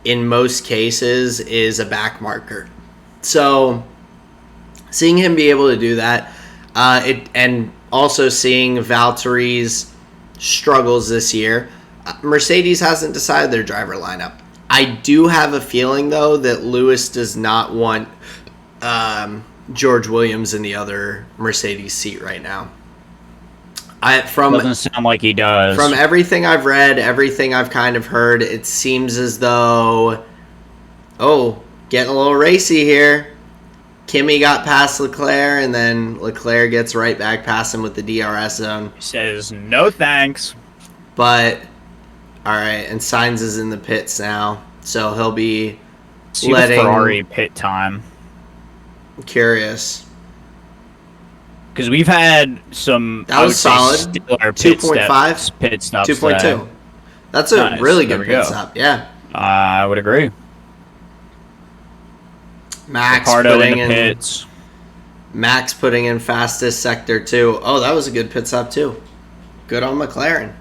in most cases, is a back marker. So, seeing him be able to do that, and also seeing Valtteri's struggles this year, Mercedes hasn't decided their driver lineup. I do have a feeling, though, that Lewis does not want George Williams in the other Mercedes seat right now. Doesn't sound like he does. From everything I've read, everything I've kind of heard, it seems as though, getting a little racy here. Kimi got past Leclerc, and then Leclerc gets right back past him with the DRS zone. He says, no thanks. But... all right, and Sainz is in the pits now, so he'll be letting... the Ferrari pit time. I'm curious. Because we've had some... That was solid. 2.5? Pit stops 2.2. That's a really good pit stop, yeah. I would agree. Max Ricardo putting in the pits. Max putting in fastest sector, too. Oh, that was a good pit stop, too. Good on McLaren.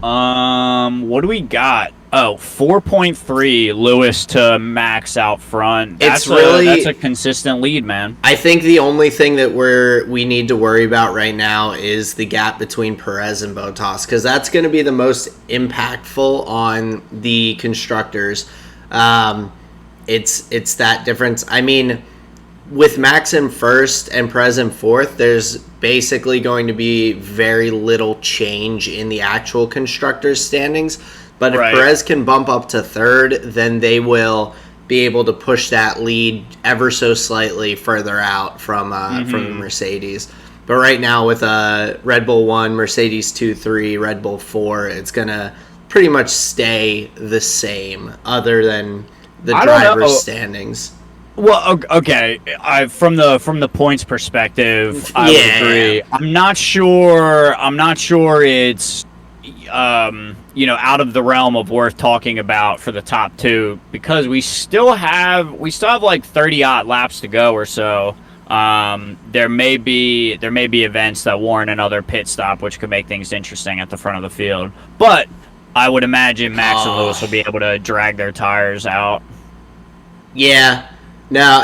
What do we got? 4.3 Lewis to Max out front. That's a consistent lead, man. I think the only thing that we need to worry about right now is the gap between Perez and Bottas, because that's going to be the most impactful on the constructors. It's that difference. I mean, with Max in first and Perez in fourth, there's basically going to be very little change in the actual constructors' standings. But if Perez can bump up to third, then they will be able to push that lead ever so slightly further out from the Mercedes. But right now with Red Bull 1, Mercedes 2, 3, Red Bull 4, it's going to pretty much stay the same other than the drivers' standings. Well, okay. From the points perspective, I would agree. I'm not sure it's out of the realm of worth talking about for the top two, because we still have like 30-odd laps to go or so. There may be events that warrant another pit stop, which could make things interesting at the front of the field. But I would imagine Max and Lewis will be able to drag their tires out. Yeah. No,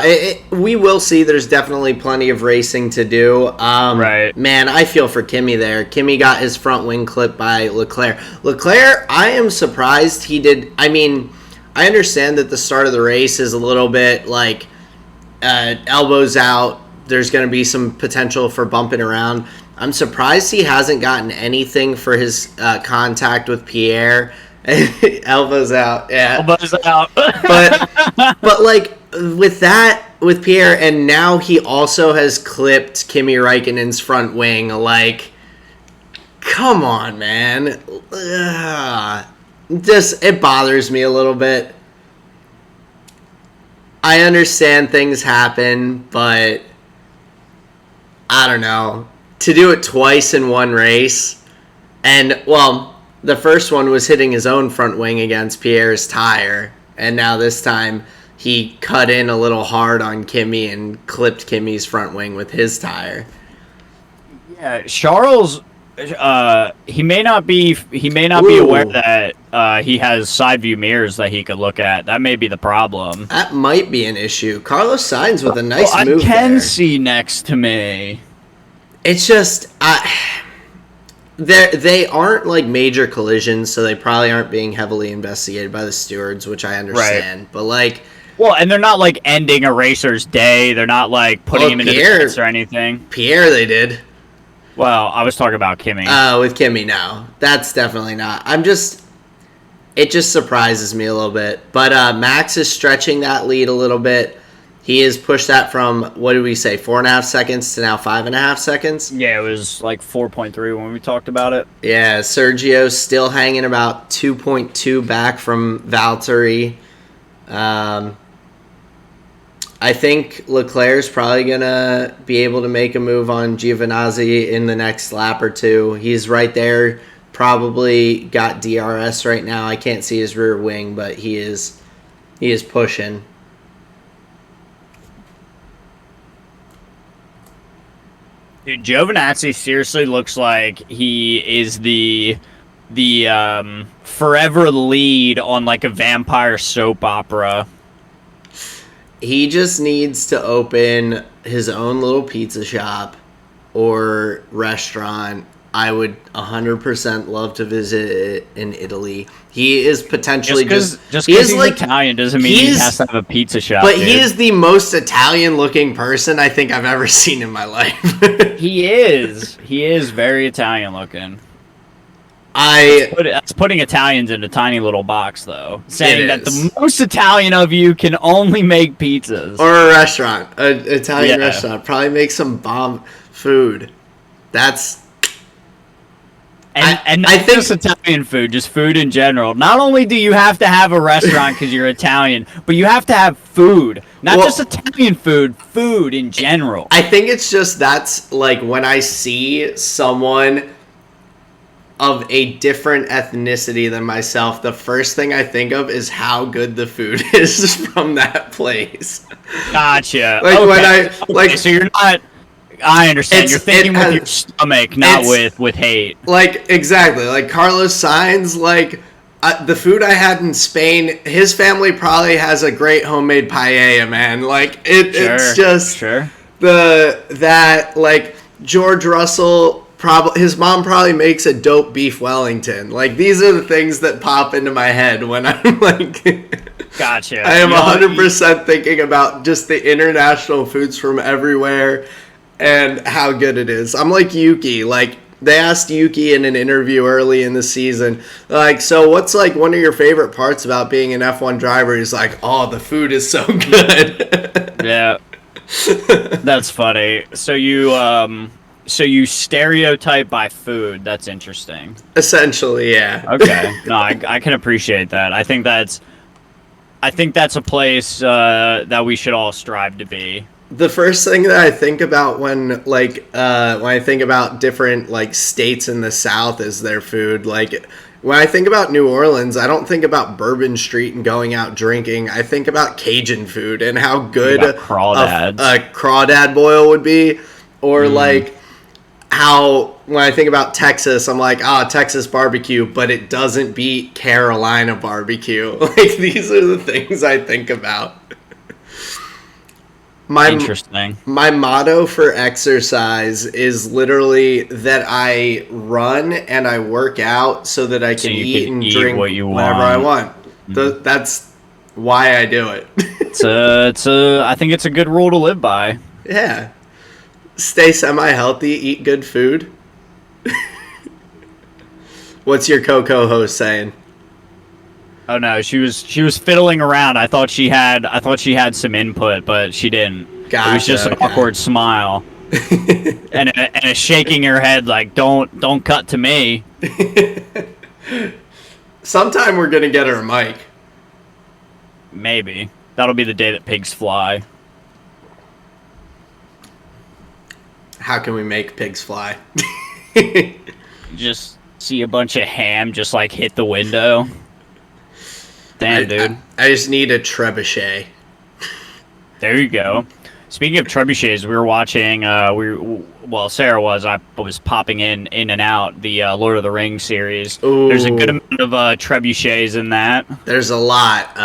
we will see. There's definitely plenty of racing to do. Right. Man, I feel for Kimi there. Kimi got his front wing clipped by Leclerc. Leclerc, I am surprised he did. I mean, I understand that the start of the race is a little bit like elbows out. There's going to be some potential for bumping around. I'm surprised he hasn't gotten anything for his contact with Pierre. Elbows out, yeah. Elbows out. but like with Pierre, and now he also has clipped Kimi Räikkönen's front wing. Like, come on, man. It bothers me a little bit. I understand things happen, but I don't know. To do it twice in one race, and well, the first one was hitting his own front wing against Pierre's tire, and now this time he cut in a little hard on Kimi and clipped Kimi's front wing with his tire. Yeah, Charles, he may not be aware that he has side view mirrors that he could look at. That may be the problem. That might be an issue. Carlos Sainz with a nice move I can there. see next to me. It's just they aren't like major collisions, so they probably aren't being heavily investigated by the stewards, which I understand. Right. But like, well, and they're not like ending a racer's day. They're not like putting him into the pits or anything. Pierre, they did. Well, I was talking about Kimi. With Kimi, no, that's definitely not. It just surprises me a little bit. But Max is stretching that lead a little bit. He has pushed that from, what did we say, 4.5 seconds to now 5.5 seconds? Yeah, it was like 4.3 when we talked about it. Yeah, Sergio's still hanging about 2.2 back from Valtteri. I think Leclerc's probably going to be able to make a move on Giovinazzi in the next lap or two. He's right there, probably got DRS right now. I can't see his rear wing, but he is pushing. Dude, Giovinazzi seriously looks like he is the forever lead on like a vampire soap opera. He just needs to open his own little pizza shop or restaurant. I would 100% love to visit it in Italy. He is potentially just because he's like, Italian doesn't mean he has to have a pizza shop. But dude, he is the most Italian-looking person I think I've ever seen in my life. He is very Italian-looking. That's putting Italians in a tiny little box, though. Saying that the most Italian of you can only make pizzas. Or a restaurant. An Italian restaurant. Probably make some bomb food. That's... And not just Italian food, just food in general. Not only do you have to have a restaurant because you're Italian, but you have to have food. Not just Italian food, food in general. I think it's just that's like when I see someone of a different ethnicity than myself, the first thing I think of is how good the food is from that place. Gotcha. So you're not... I understand. You're thinking with your stomach, not with hate. Like, exactly. Like, Carlos Sainz, like, the food I had in Spain, his family probably has a great homemade paella, man. Like, it's just... Sure. Like, George Russell, his mom probably makes a dope beef Wellington. Like, these are the things that pop into my head when I'm, like... Gotcha. I am 100% thinking about just the international foods from everywhere and how good it is. I'm like Yuki. Like, they asked Yuki in an interview early in the season, like, so what's, like, one of your favorite parts about being an F1 driver? He's like, oh, the food is so good. Yeah. That's funny. So you stereotype by food. That's interesting. Essentially, yeah. Okay. No, I can appreciate that. I think I think that's a place that we should all strive to be. The first thing that I think about when I think about different like states in the South is their food. Like when I think about New Orleans, I don't think about Bourbon Street and going out drinking. I think about Cajun food and how good a crawdad boil would be, or like how when I think about Texas, I'm like, Texas barbecue, but it doesn't beat Carolina barbecue. Like these are the things I think about. Interesting. My motto for exercise is literally that I run and I work out so that I can eat and drink whatever I want. That's why I do it. I think it's a good rule to live by. Yeah. Stay semi-healthy, eat good food. What's your co-host saying? Oh no, she was fiddling around. I thought she had some input, but she didn't. Gotcha, it was just an awkward smile and a shaking her head like don't cut to me. Sometime we're gonna get her a mic. Maybe that'll be the day that pigs fly. How can we make pigs fly? Just see a bunch of ham just like hit the window. Damn, dude. I just need a trebuchet. There you go. Speaking of trebuchets, we were watching. Sarah was. I was popping in and out the Lord of the Rings series. Ooh. There's a good amount of trebuchets in that. There's a lot.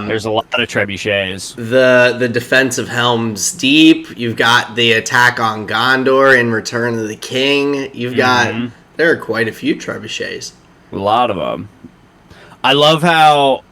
There's a lot of trebuchets. The defense of Helm's Deep. You've got the attack on Gondor in Return of the King. You've got. There are quite a few trebuchets. A lot of them. I love how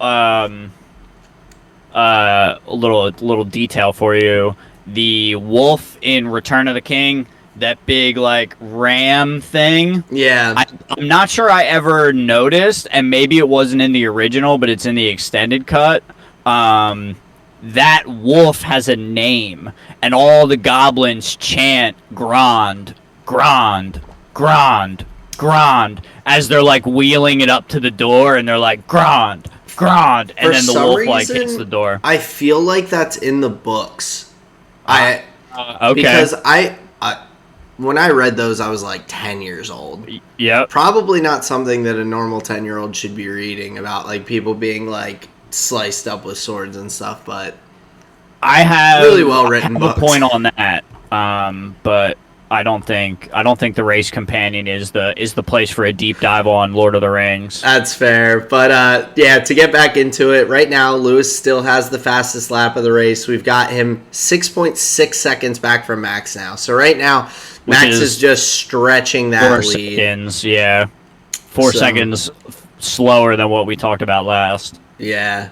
a little detail for you. The wolf in Return of the King, that big like ram thing. Yeah. I'm not sure I ever noticed, and maybe it wasn't in the original, but it's in the extended cut. That wolf has a name, and all the goblins chant Grand, Grand, Grand, Grand, as they're like wheeling it up to the door, and they're like Grand, Grand, and then the wolf like hits the door. I feel like that's in the books. Okay. Because when I read those, I was like 10 years old. Yep. Probably not something that a normal 10-year-old should be reading about, like people being like sliced up with swords and stuff. But I have really well written books. A point on that, but I don't think the Race Companion is the place for a deep dive on Lord of the Rings. That's fair, but yeah, to get back into it, right now Lewis still has the fastest lap of the race. We've got him 6.6 seconds back from Max now. So right now, Max is just stretching that 4 lead. Seconds, yeah, 4 seconds slower than what we talked about last. Yeah.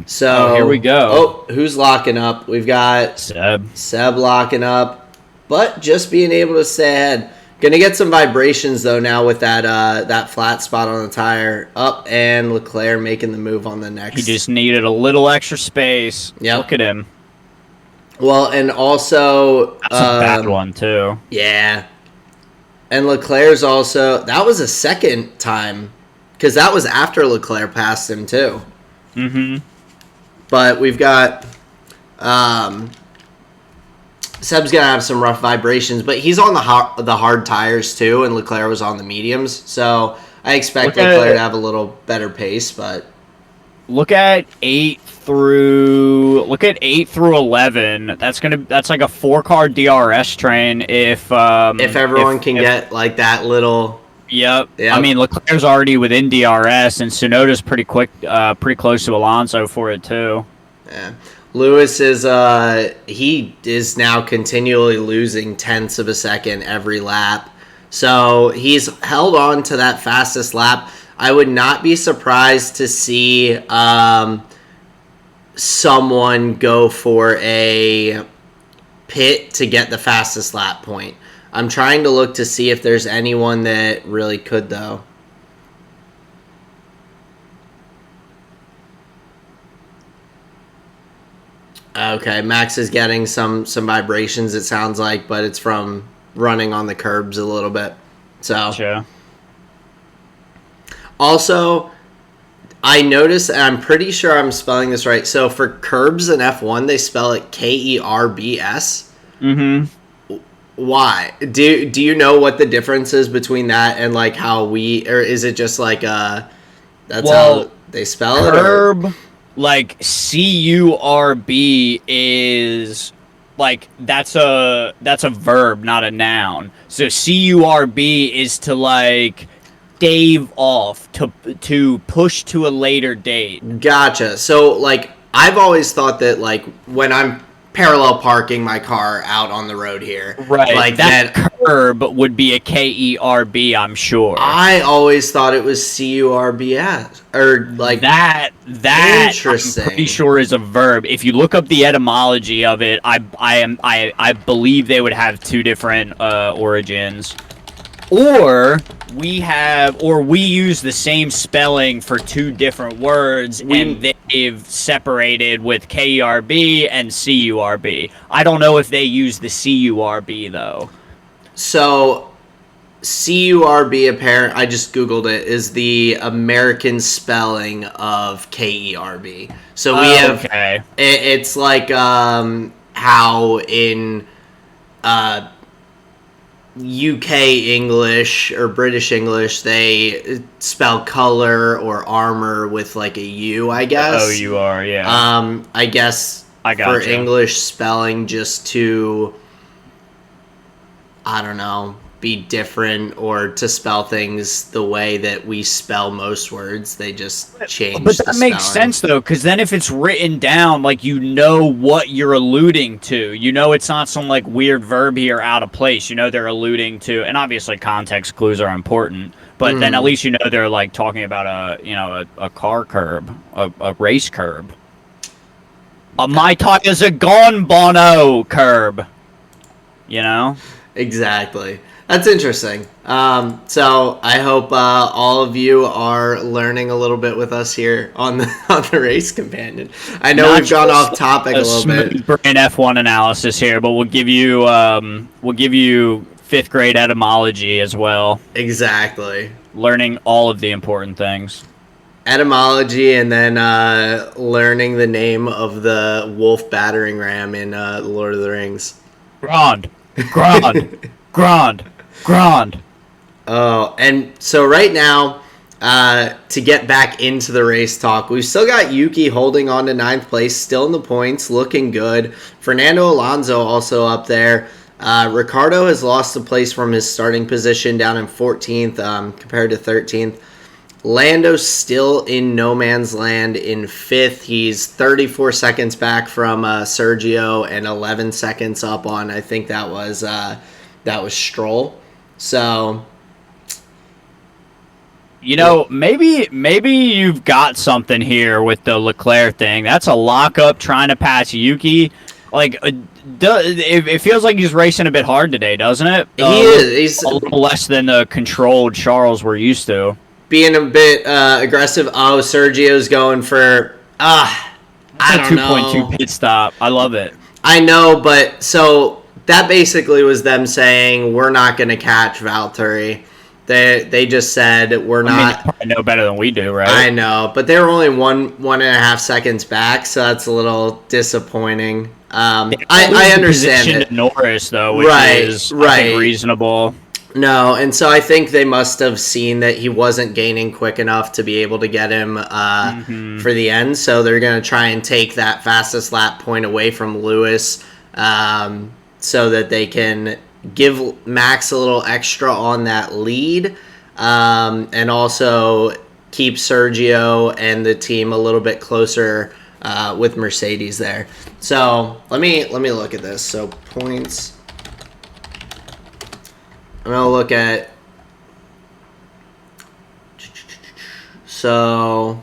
So here we go. Oh, who's locking up? We've got Seb locking up. But just being able to stay ahead. Gonna get some vibrations though now with that flat spot on the tire. Up, and Leclerc making the move on the next. He just needed a little extra space. Yep. Look at him. Well, and also that's a bad one too. Yeah. And Leclerc's also, that was a second time, because that was after Leclerc passed him too. Mm-hmm. But we've got Seb's gonna have some rough vibrations, but he's on the hard tires too, and Leclerc was on the mediums, so I expect Leclerc to have a little better pace. But look at 8 through 11. That's like a 4-car DRS train if everyone can get like that little. Yep. I mean, Leclerc's already within DRS, and Tsunoda's pretty close to Alonso for it too. Yeah. Lewis he is now continually losing tenths of a second every lap. So he's held on to that fastest lap. I would not be surprised to see someone go for a pit to get the fastest lap point. I'm trying to look to see if there's anyone that really could, though. Okay, Max is getting some vibrations, it sounds like, but it's from running on the curbs a little bit. So, sure. Also, I noticed, and I'm pretty sure I'm spelling this right. So for curbs in F1, they spell it Kerbs. Mm-hmm. Why? Do you know what the difference is between that and like how we, or is it just like that's how they spell it? Curb, like CURB is like that's a verb, not a noun. So CURB is to like stave off, to push to a later date. Gotcha. So like I've always thought that like when I'm parallel parking my car out on the road here, right? Like that curb would be a KERB, I'm sure. I always thought it was CURBS or like that. Interesting. I'm pretty sure is a verb. If you look up the etymology of it, I believe they would have two different origins. Or we use the same spelling for two different words, and they've separated with KERB and CURB. I don't know if they use the CURB though. So CURB, I just Googled it, is the American spelling of KERB. So we have, okay. It's like how in UK English or British English they spell color or armor with like a U, I guess. Oh, you are, yeah. I guess for English spelling just to, I don't know, be different or to spell things the way that we spell most words. They just change. But that makes sense though, because then if it's written down, like you know what you're alluding to. You know it's not some like weird verb here out of place. You know they're alluding to, and obviously context clues are important. But then at least you know they're like talking about a car curb, a race curb. My tire's a gone Bono curb. You know. Exactly. That's interesting. So I hope all of you are learning a little bit with us here on the Race Companion. I know we've gone off topic a little bit. Brain F1 analysis here, but we'll give you 5th grade etymology as well. Exactly. Learning all of the important things. Etymology, and then learning the name of the wolf battering ram in Lord of the Rings. Grand. Oh, and so right now, to get back into the race talk, we've still got Yuki holding on to 9th place, still in the points, looking good. Fernando Alonso also up there. Ricciardo has lost a place from his starting position down in 14th compared to 13th. Lando's still in no man's land in 5th. He's 34 seconds back from Sergio and 11 seconds up on, I think that was Stroll. So, maybe you've got something here with the Leclerc thing. That's a lockup trying to pass Yuki. Like, it feels like he's racing a bit hard today, doesn't it? He is. He's a little less than the controlled Charles we're used to. Being a bit aggressive. Oh, Sergio's going for I don't know. 2.2 pit stop. I love it. I know, but so that basically was them saying we're not going to catch Valtteri. They just said we're not. They probably know better than we do, right? I know, but they were only 1.5 seconds back, so that's a little disappointing. I understand it. Norris though, which is I think reasonable. No, and so I think they must have seen that he wasn't gaining quick enough to be able to get him for the end. So they're going to try and take that fastest lap point away from Lewis so that they can give Max a little extra on that lead and also keep Sergio and the team a little bit closer with Mercedes there. So let me look at this. So points. I'm going to look at, so.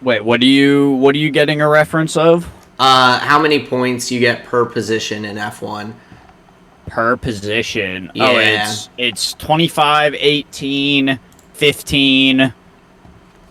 Wait, what are you getting a reference of? How many points you get per position in F1. Per position? Yeah. Oh, it's 25, 18, 15,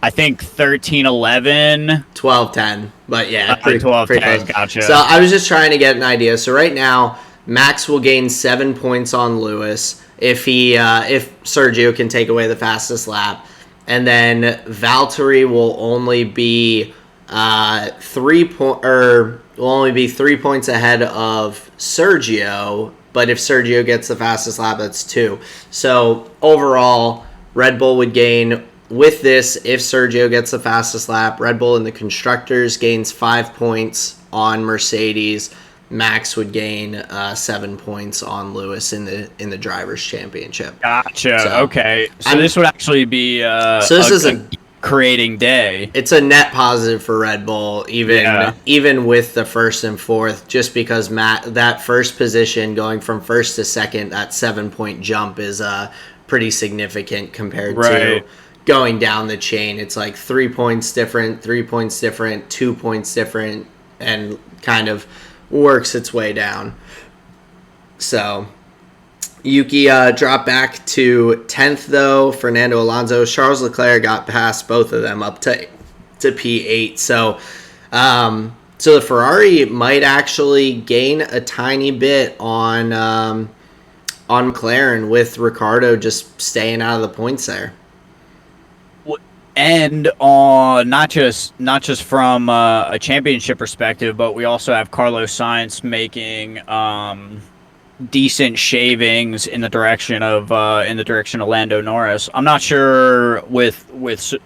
I think 13, 11. 12, 10. But yeah, pretty 12, pretty 10, close. gotcha. So I was just trying to get an idea. So right now, Max will gain 7 points on Lewis if Sergio can take away the fastest lap. And then Valtteri will only be 3 points ahead of Sergio. But if Sergio gets the fastest lap, that's 2. So overall, Red Bull would gain with this. If Sergio gets the fastest lap, Red Bull in the constructors gains 5 points on Mercedes. Max would gain 7 points on Lewis in the drivers' championship. Gotcha. So, okay, so this would actually be a creating day. It's a net positive for Red Bull, even with the first and fourth, just because that first position going from first to second, that 7-point jump is pretty significant compared to going down the chain. It's like 3 points different, 3 points different, 2 points different, and kind of works its way down. So Yuki dropped back to 10th, though. Fernando Alonso, Charles Leclerc got past both of them up to P8. So the Ferrari might actually gain a tiny bit on McLaren, with Ricciardo just staying out of the points there. And not just from a championship perspective, but we also have Carlos Sainz making decent shavings in the direction of Lando Norris. I'm not sure with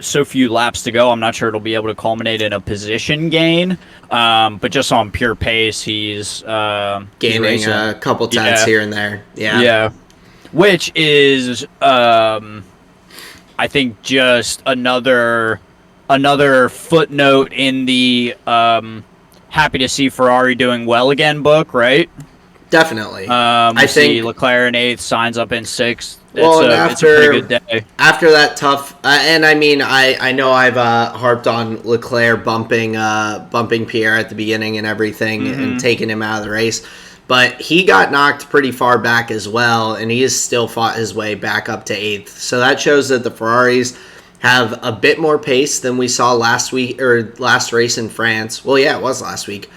so few laps to go. I'm not sure it'll be able to culminate in a position gain. But just on pure pace, he's gaining a couple tenths here and there. Yeah. Which is I think just another footnote in the happy to see Ferrari doing well again book, right? Definitely. I think Leclerc in 8th, Sainz up in 6th. It's a pretty good day. After that tough, and I mean, I know I've harped on Leclerc bumping Pierre at the beginning and everything, and taking him out of the race. But he got knocked pretty far back as well, and he has still fought his way back up to 8th. So that shows that the Ferraris have a bit more pace than we saw last week, or last race in France. Well, yeah, it was last week.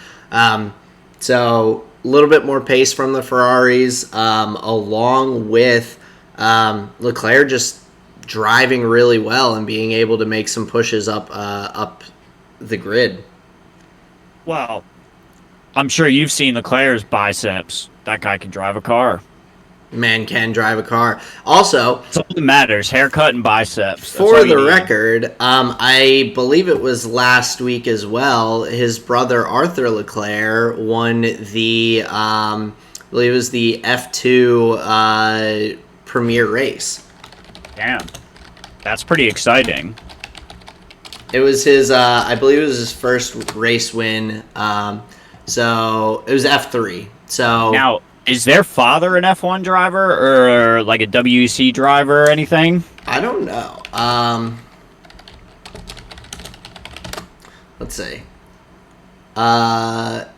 So a little bit more pace from the Ferraris, along with Leclerc just driving really well and being able to make some pushes up the grid. Wow. I'm sure you've seen Leclerc's biceps. That guy can drive a car. Man can drive a car. Also, that's all that matters. Haircut and biceps. For the record, I believe it was last week as well, his brother Arthur Leclerc won the, I believe it was the F2 premier race. Damn. That's pretty exciting. It was his, I believe it was his first race win. So it was F3. So now, is their father an F1 driver or like a WEC driver or anything? I don't know. Let's see.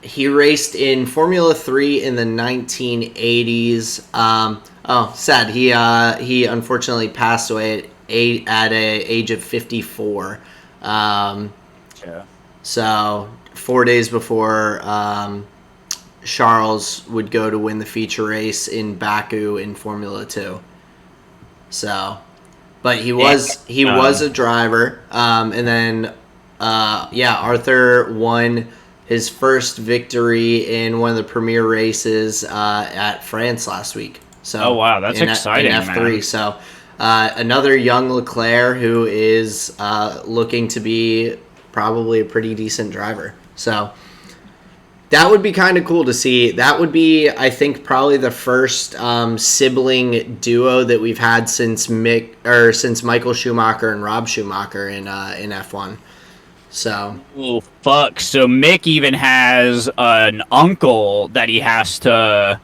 He raced in Formula 3 in the 1980s. Sad. He unfortunately passed away at an age of 54. So 4 days before Charles would go to win the feature race in Baku in Formula 2. So, but he was a driver, and then Arthur won his first victory in one of the premier races at France last week. So, oh wow, that's exciting, in F3. Man. So, another young Leclerc who is looking to be probably a pretty decent driver. So that would be kind of cool to see. That would be, I think, probably the first sibling duo that we've had since Michael Schumacher and Rob Schumacher in F1. So, oh fuck! So Mick even has an uncle that he has to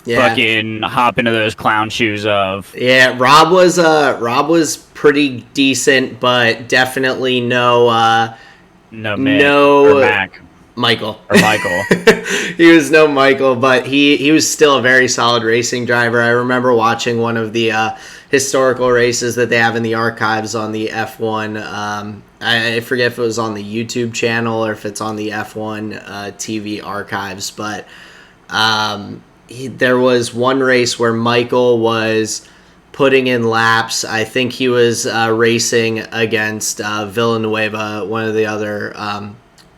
fucking hop into those clown shoes of. Yeah, Rob was pretty decent, but definitely no Mac. Michael. Or Michael. He was no Michael, but he was still a very solid racing driver. I remember watching one of the historical races that they have in the archives on the F1. I forget if it was on the YouTube channel or if it's on the F1 TV archives, but there was one race where Michael was putting in laps. I think he was racing against Villanueva, one of the other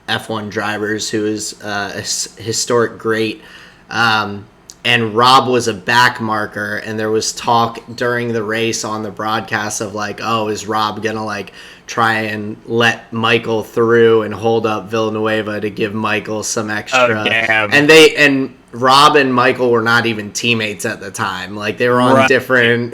F1 drivers who is a historic great. And Rob was a back marker, and there was talk during the race on the broadcast of like, oh, is Rob gonna like try and let Michael through and hold up Villanueva to give Michael some extra? Oh, damn. And Rob and Michael were not even teammates at the time; like they were on different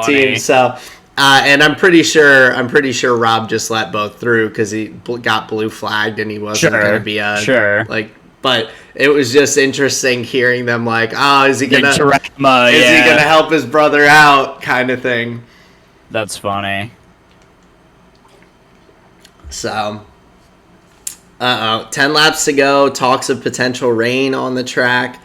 teams. So. And I'm pretty sure Rob just let both through because he got blue flagged and he wasn't going to be But it was just interesting hearing them like, oh, is he gonna help his brother out, kind of thing. That's funny. So, 10 laps to go. Talks of potential rain on the track.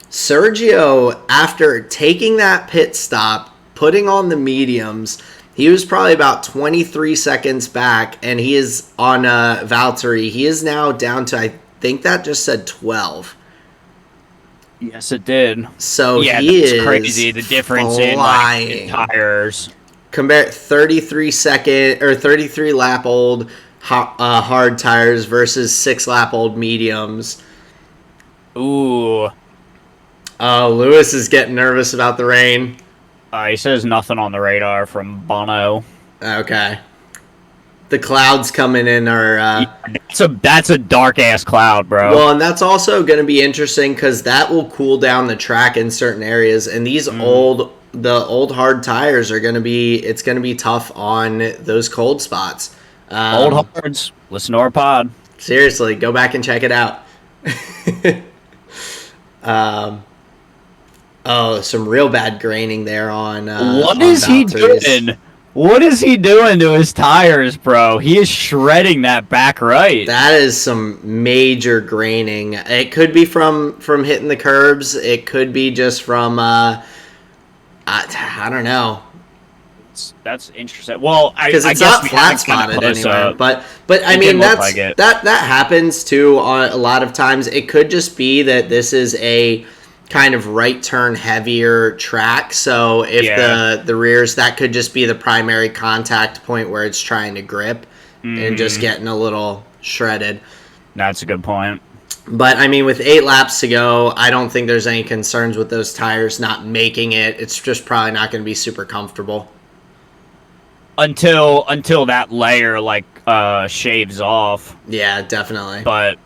Sergio, after taking that pit stop, putting on the mediums, he was probably about 23 seconds back, and he is on Valtteri. He is now down to, I think that just said 12. Yes, it did. So yeah, he that's is crazy. The difference in tires. Compare 33 lap old hard tires versus 6 lap old mediums. Ooh. Oh, Lewis is getting nervous about the rain. He says nothing on the radar from Bono. Okay. The clouds coming in are... that's a dark-ass cloud, bro. Well, and that's also going to be interesting because that will cool down the track in certain areas. And these old hard tires are going to be... It's going to be tough on those cold spots. Old hards. Listen to our pod. Seriously, go back and check it out. Some real bad graining there on... What is he doing? What is he doing to his tires, bro? He is shredding that back right. That is some major graining. It could be from hitting the curbs. It could be just from, I don't know. That's interesting. Well, because it's not flat spotted anywhere. But I mean, that happens too a lot of times. It could just be that this is a kind of right turn heavier track, so if the rears, that could just be the primary contact point where it's trying to grip and just getting a little shredded. That's a good point. But I mean, with 8 laps to go, I don't think there's any concerns with those tires not making it. It's just probably not going to be super comfortable until that layer shaves off. Yeah, definitely. But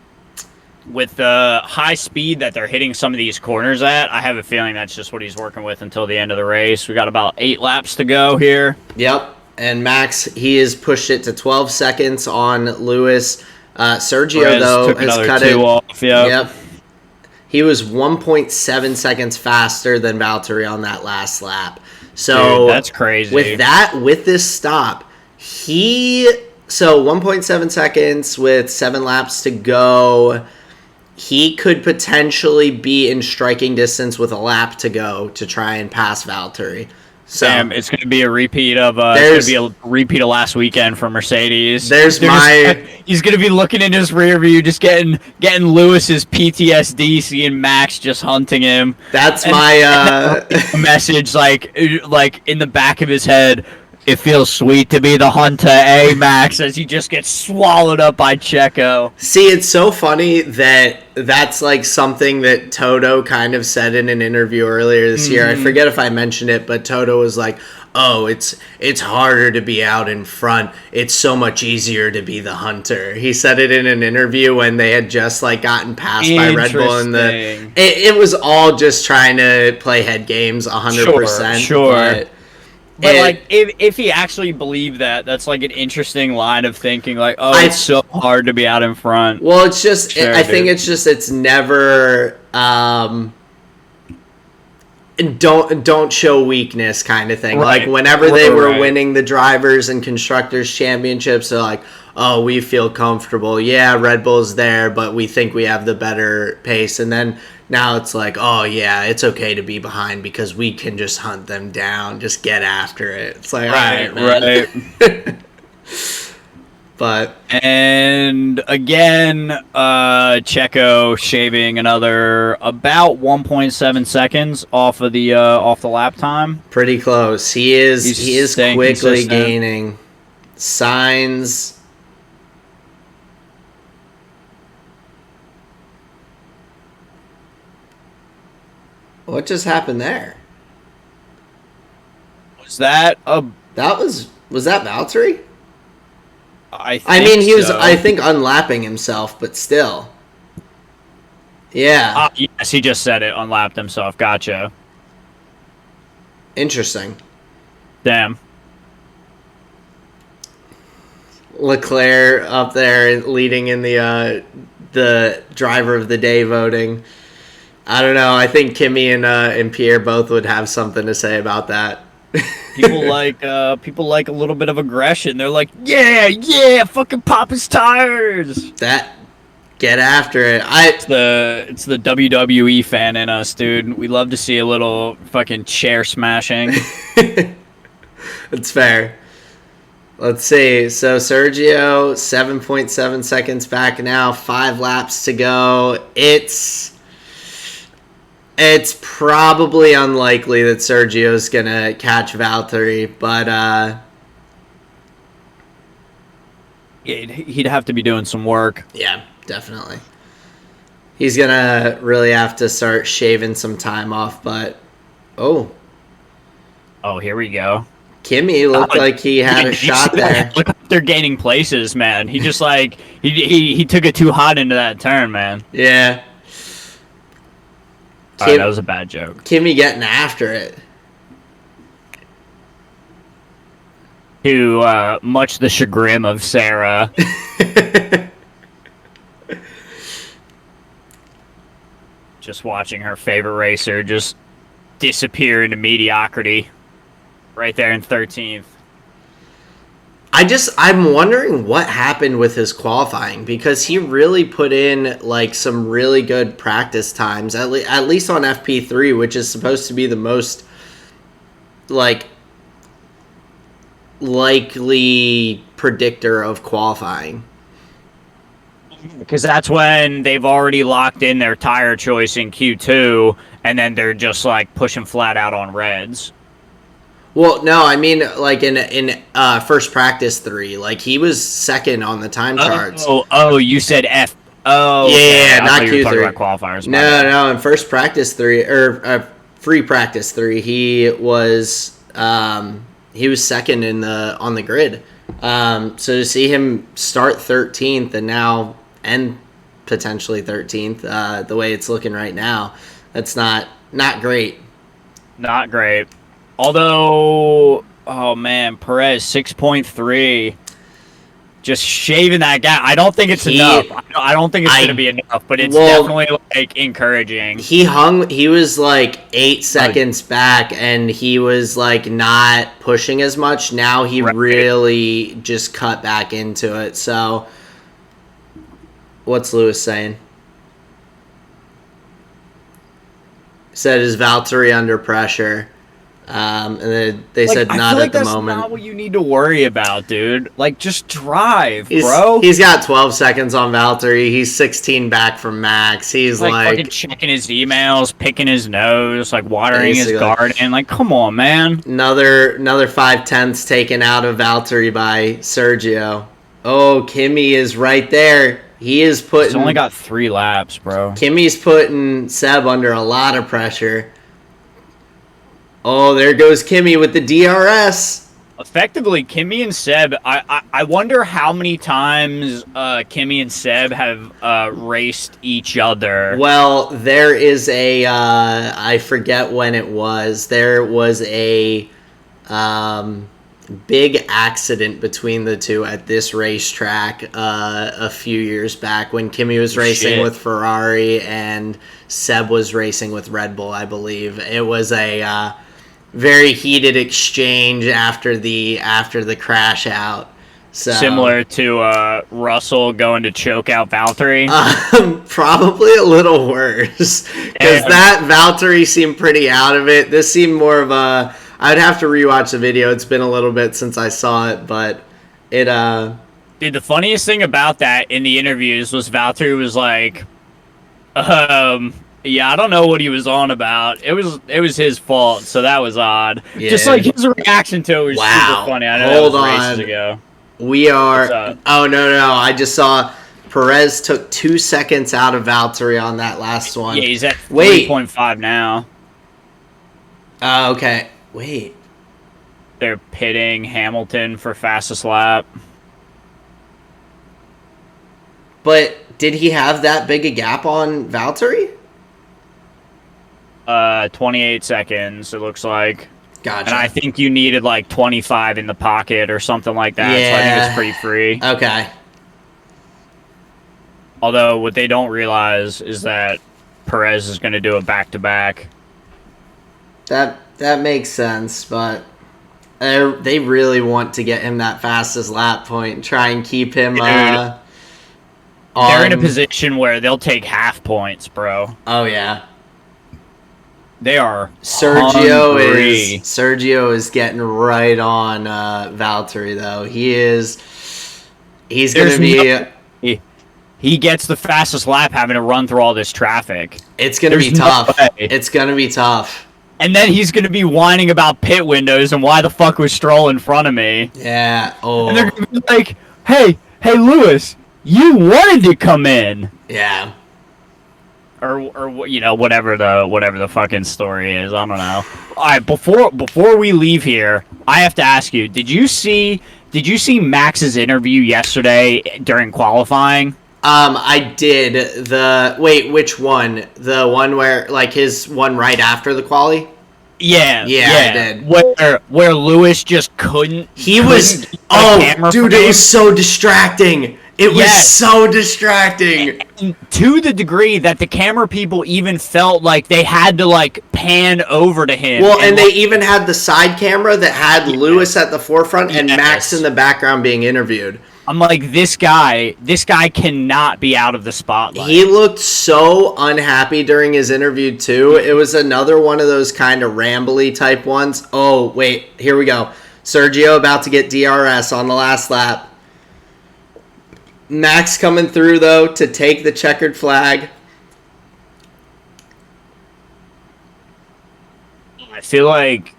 with the high speed that they're hitting some of these corners at, I have a feeling that's just what he's working with until the end of the race. We got about 8 laps to go here. Yep. And Max, he has pushed it to 12 seconds on Lewis. Sergio, though, has cut it off. Yep. He was 1.7 seconds faster than Valtteri on that last lap. So dude, that's crazy. With this stop, so 1.7 seconds with 7 laps to go. He could potentially be in striking distance with a lap to go to try and pass Valtteri. So it's going to be a repeat of last weekend for Mercedes. He's going to be looking in his rear view, just getting Lewis's PTSD, seeing Max just hunting him. That's my message, like in the back of his head. It feels sweet to be the hunter, Max, as he just gets swallowed up by Checo. See, it's so funny that's like something that Toto kind of said in an interview earlier this year. I forget if I mentioned it, but Toto was like, oh, it's harder to be out in front. It's so much easier to be the hunter. He said it in an interview when they had just gotten passed by Red Bull. It was all just trying to play head games 100%. Sure. But if he actually believed that, that's an interesting line of thinking. It's so hard to be out in front. Well, it's just I think it's never don't show weakness kind of thing. Right. Whenever they were winning the drivers and constructors championships, they're like, oh, we feel comfortable. Yeah, Red Bull's there, but we think we have the better pace. And then now it's like, oh, yeah, it's okay to be behind because we can just hunt them down, just get after it. It's like, all right, man. And again, Checo shaving another about 1.7 seconds off the lap time. Pretty close. He is quickly consistent. gaining. Signs. What just happened there? Was that was that Valtteri? I mean, he was, I think, unlapping himself, but still. Yeah. Yes, he just said it, unlapped himself. Gotcha. Interesting. Damn. Leclerc up there leading in the driver of the day voting. I don't know. I think Kimi and Pierre both would have something to say about that. People like a little bit of aggression. They're like, yeah, fucking pop his tires. Get after it. It's the WWE fan in us, dude. We love to see a little fucking chair smashing. It's fair. Let's see. So Sergio, 7.7 seconds back now. 5 laps to go. It's probably unlikely that Sergio's going to catch Valtteri, but he'd have to be doing some work. Yeah, definitely. He's going to really have to start shaving some time off, but Oh, here we go. Kimi looked like he had a shot there. Look like they're gaining places, man. He just he took it too hot into that turn, man. Yeah. That was a bad joke. Kimi getting after it. To much the chagrin of Sarah. Just watching her favorite racer just disappear into mediocrity. Right there in 13th. I'm wondering what happened with his qualifying, because he really put in like some really good practice times, at least on FP3, which is supposed to be the most like likely predictor of qualifying. Because that's when they've already locked in their tire choice in Q2, and then they're just like pushing flat out on reds. Well, no, I mean, like in first practice 3, like he was second on the time charts. Oh, you said F. Oh, yeah, not Q3. Qualifiers. No, in first practice 3 or free practice 3, he was second on the grid. So to see him start 13th and now end potentially 13th, the way it's looking right now, that's not great. Not great. Although, oh man, Perez 6.3, just shaving that gap. I don't think it's enough. I don't think it's going to be enough, but it's definitely like encouraging. He was like 8 seconds back, and he was like not pushing as much. Now he really just cut back into it. So, what's Lewis saying? Said, is Valtteri under pressure? And then they said not at the moment. That's not what you need to worry about, dude. Like, just drive, bro. He's got 12 seconds on Valtteri. He's 16 back from Max. He's like fucking checking his emails, picking his nose, like watering his garden. Like, come on, man. Another 5/10 taken out of Valtteri by Sergio. Oh, Kimi is right there. He is putting. He's only got 3 laps, bro. Kimi's putting Seb under a lot of pressure. Oh, there goes Kimi with the DRS. Effectively, Kimi and Seb, I wonder how many times Kimi and Seb have raced each other. Well, there is a, I forget when it was, there was a big accident between the two at this racetrack a few years back when Kimi was racing with Ferrari and Seb was racing with Red Bull, I believe. It was a very heated exchange after the crash out. So, similar to Russell going to choke out Valtteri? Probably a little worse. Because that Valtteri seemed pretty out of it. This seemed more of a... I'd have to rewatch the video. It's been a little bit since I saw it, but it Dude, the funniest thing about that in the interviews was Valtteri was like, yeah, I don't know what he was on about. It was his fault, so that was odd. Yeah. Just like his reaction to it was super funny. I know that was races ago. We are... Oh, no. I just saw Perez took 2 seconds out of Valtteri on that last one. Yeah, he's at 3.5 now. Okay. Wait. They're pitting Hamilton for fastest lap. But did he have that big a gap on Valtteri? 28 seconds, it looks like. Gotcha. And I think you needed like 25 in the pocket or something like that, so I think it's pretty free. Okay. Although what they don't realize is that Perez is going to do a back-to-back. That makes sense, but they really want to get him that fastest lap point and try and keep him they're in a position where they'll take half points, bro. Oh, yeah. They are Sergio is getting right on Valtteri, though. He's going to be... He gets the fastest lap having to run through all this traffic. It's going to be tough. It's going to be tough. And then he's going to be whining about pit windows and why the fuck was Stroll in front of me. Yeah. Oh. And they're going to be like, hey, Lewis, you wanted to come in. Yeah. Or whatever the fucking story is. I don't know. All right, before we leave here, I have to ask you, did you see Max's interview yesterday during qualifying? I did. Which one? The one where, like, his one right after the quali? Yeah, I did. Where Lewis just couldn't. Dude, it was so distracting. It was so distracting. And to the degree that the camera people even felt like they had to, like, pan over to him. Well, and they even had the side camera that had Lewis at the forefront and Max in the background being interviewed. I'm like, this guy cannot be out of the spotlight. He looked so unhappy during his interview, too. It was another one of those kind of rambly type ones. Oh, wait, here we go. Sergio about to get DRS on the last lap. Max coming through, though, to take the checkered flag. I feel like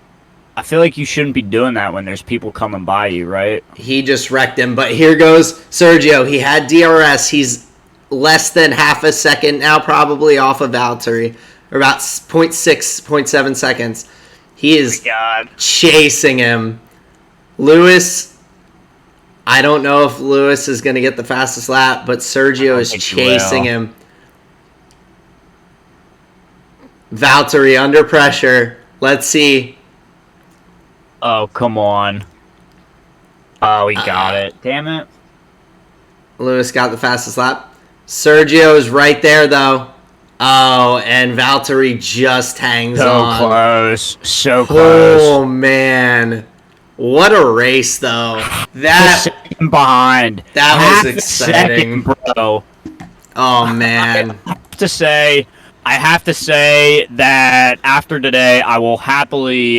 you shouldn't be doing that when there's people coming by you, right? He just wrecked him, but here goes Sergio. He had DRS. He's less than half a second now, probably off of Valtteri, or about 0.7 seconds. He is chasing him. Lewis... I don't know if Lewis is going to get the fastest lap, but Sergio is chasing him. Valtteri under pressure. Let's see. Oh, come on. Oh, he got it. Damn it. Lewis got the fastest lap. Sergio is right there, though. Oh, and Valtteri just hangs on. So close. Oh, man. What a race, though. Behind. That was exciting. Bro. Oh, man. I have to say that after today, I will happily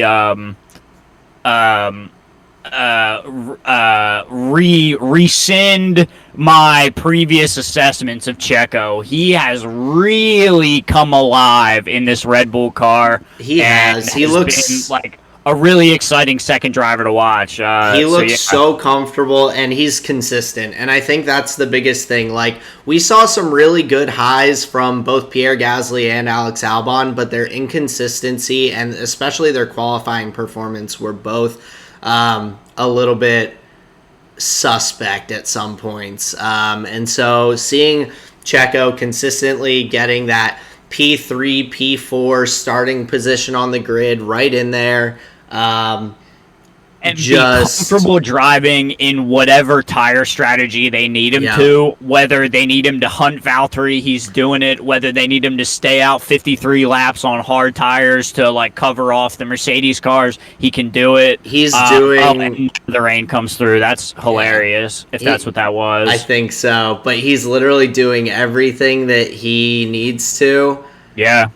rescind my previous assessments of Checo. He has really come alive in this Red Bull car. He has. He looks been, like, a really exciting second driver to watch. He looks so comfortable, and he's consistent. And I think that's the biggest thing. Like, we saw some really good highs from both Pierre Gasly and Alex Albon, but their inconsistency and especially their qualifying performance were both a little bit suspect at some points. And so seeing Checo consistently getting that P3, P4 starting position on the grid right in there. And be comfortable driving in whatever tire strategy they need him to. Whether they need him to hunt Valtteri, he's doing it. Whether they need him to stay out 53 laps on hard tires to, like, cover off the Mercedes cars, he can do it. He's doing... Oh, and the rain comes through. That's hilarious, if that's what that was. I think so. But he's literally doing everything that he needs to. Yeah.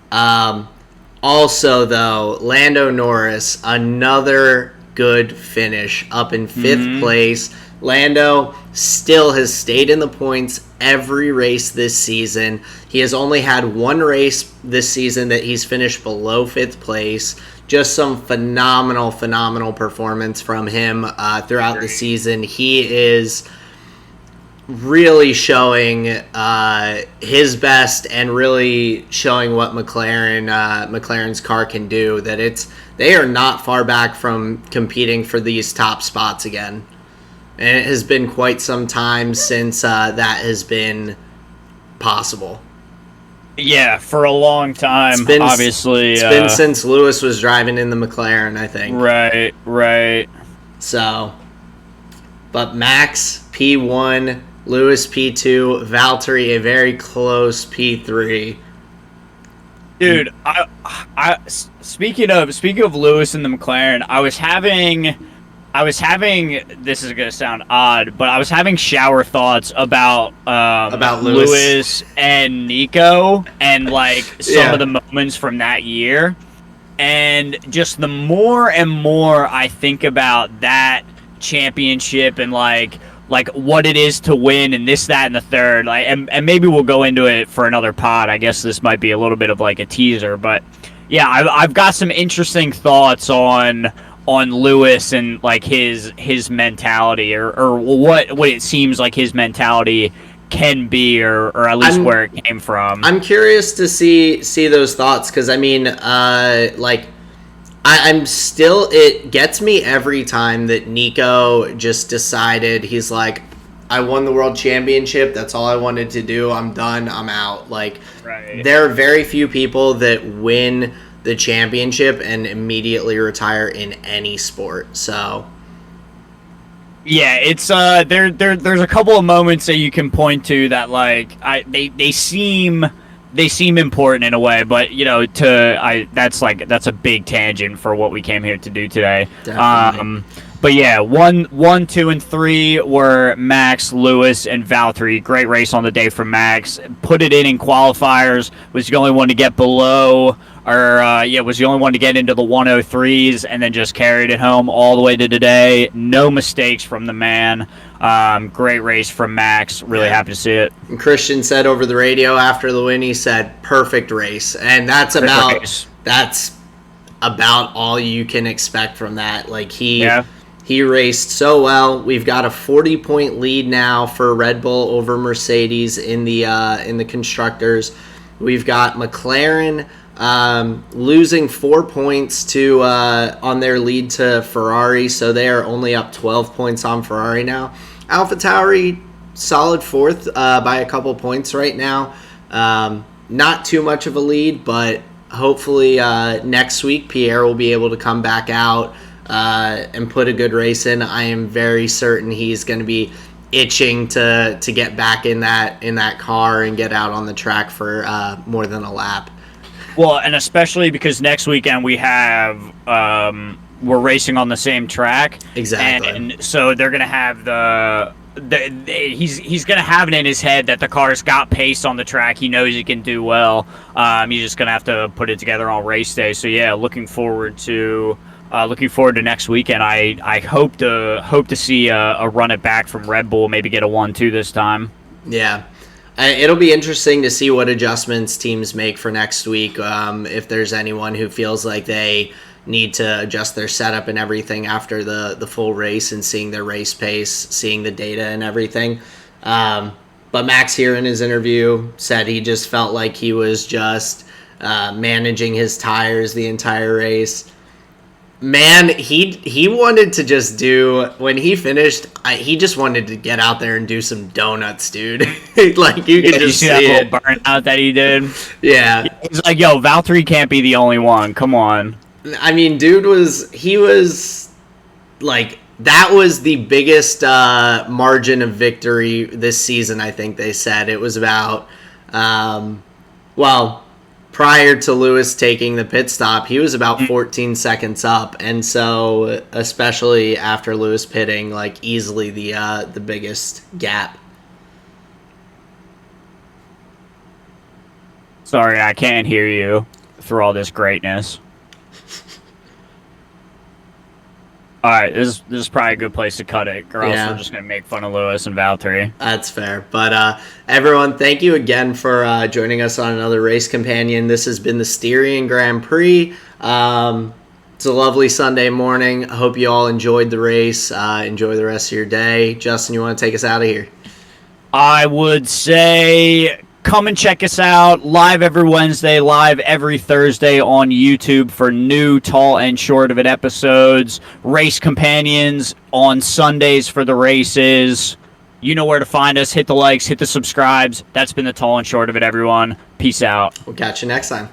Also, though, Lando Norris, another good finish, up in 5th place. Lando still has stayed in the points every race this season. He has only had one race this season that he's finished below 5th place. Just some phenomenal performance from him throughout the season. He is really showing his best and really showing what McLaren's car can do. That they are not far back from competing for these top spots again. And it has been quite some time since that has been possible. Yeah, for a long time, obviously. It's been since Lewis was driving in the McLaren, I think. Right. So, but Max, P1, Lewis, P2, Valtteri, a very close P3. Dude, I speaking of Lewis and the McLaren, I was having, this is gonna sound odd, but I was having shower thoughts about Lewis and Nico and like some of the moments from that year, and just the more and more I think about that championship and like what it is to win and this, that, and the third, like, and maybe we'll go into it for another pod. I guess this might be a little bit of like a teaser, but yeah, I've got some interesting thoughts on Lewis and like his mentality or what it seems like his mentality can be or at least where it came from. I'm curious to see those thoughts, because I mean I'm still, it gets me every time that Nico just decided, he's like, I won the world championship, that's all I wanted to do, I'm done, I'm out. Like, There are very few people that win the championship and immediately retire in any sport. So yeah, it's there's a couple of moments that you can point to that like they seem important in a way, but you know, that's a big tangent for what we came here to do today. Definitely. But yeah, 1, 2, and 3 were Max, Lewis, and Valtteri. Great race on the day for Max. Put it in qualifiers. Was the only one to get below, was the only one to get into the 103s, and then just carried it home all the way to today. No mistakes from the man. Great race from Max. Really happy to see it. And Christian said over the radio after the win, he said, perfect race. And that's about all you can expect from that. Like, he raced so well. We've got a 40-point lead now for Red Bull over Mercedes in the constructors. We've got McLaren losing 4 points to on their lead to Ferrari, so they are only up 12 points on Ferrari now. AlphaTauri solid 4th by a couple points right now. Not too much of a lead, but hopefully next week Pierre will be able to come back out and put a good race in. I am very certain he's going to be itching to get back in that car and get out on the track for more than a lap. Well, and especially because next weekend we have we're racing on the same track. Exactly. And so they're going to have he's going to have it in his head that the car's got pace on the track. He knows he can do well. He's just going to have to put it together on race day. So yeah, looking forward to next weekend. I hope to see a run it back from Red Bull, maybe get a 1-2 this time. Yeah. It'll be interesting to see what adjustments teams make for next week. If there's anyone who feels like they need to adjust their setup and everything after the full race and seeing their race pace, seeing the data and everything. But Max here in his interview said he just felt like he was just managing his tires the entire race. Man, he wanted to just do, when he finished, he just wanted to get out there and do some donuts, dude. Like, you could just see that it. little burnout that he did? Yeah. He's like, yo, Valtteri can't be the only one. Come on. I mean, dude was like, that was the biggest margin of victory this season, I think they said. It was about, prior to Lewis taking the pit stop, he was about 14 seconds up, and so especially after Lewis pitting, like, easily the biggest gap. Sorry, I can't hear you through all this greatness. All right, this is probably a good place to cut it, or else we're just going to make fun of Lewis and Valtteri. That's fair. But everyone, thank you again for joining us on another Race Companion. This has been the Styrian Grand Prix. It's a lovely Sunday morning. I hope you all enjoyed the race. Enjoy the rest of your day. Justin, you want to take us out of here? I would say come and check us out live every Wednesday, live every Thursday on YouTube for new Tall and Short of It episodes. Race Companions on Sundays for the races. You know where to find us. Hit the likes, hit the subscribes. That's been the Tall and Short of It, everyone. Peace out. We'll catch you next time.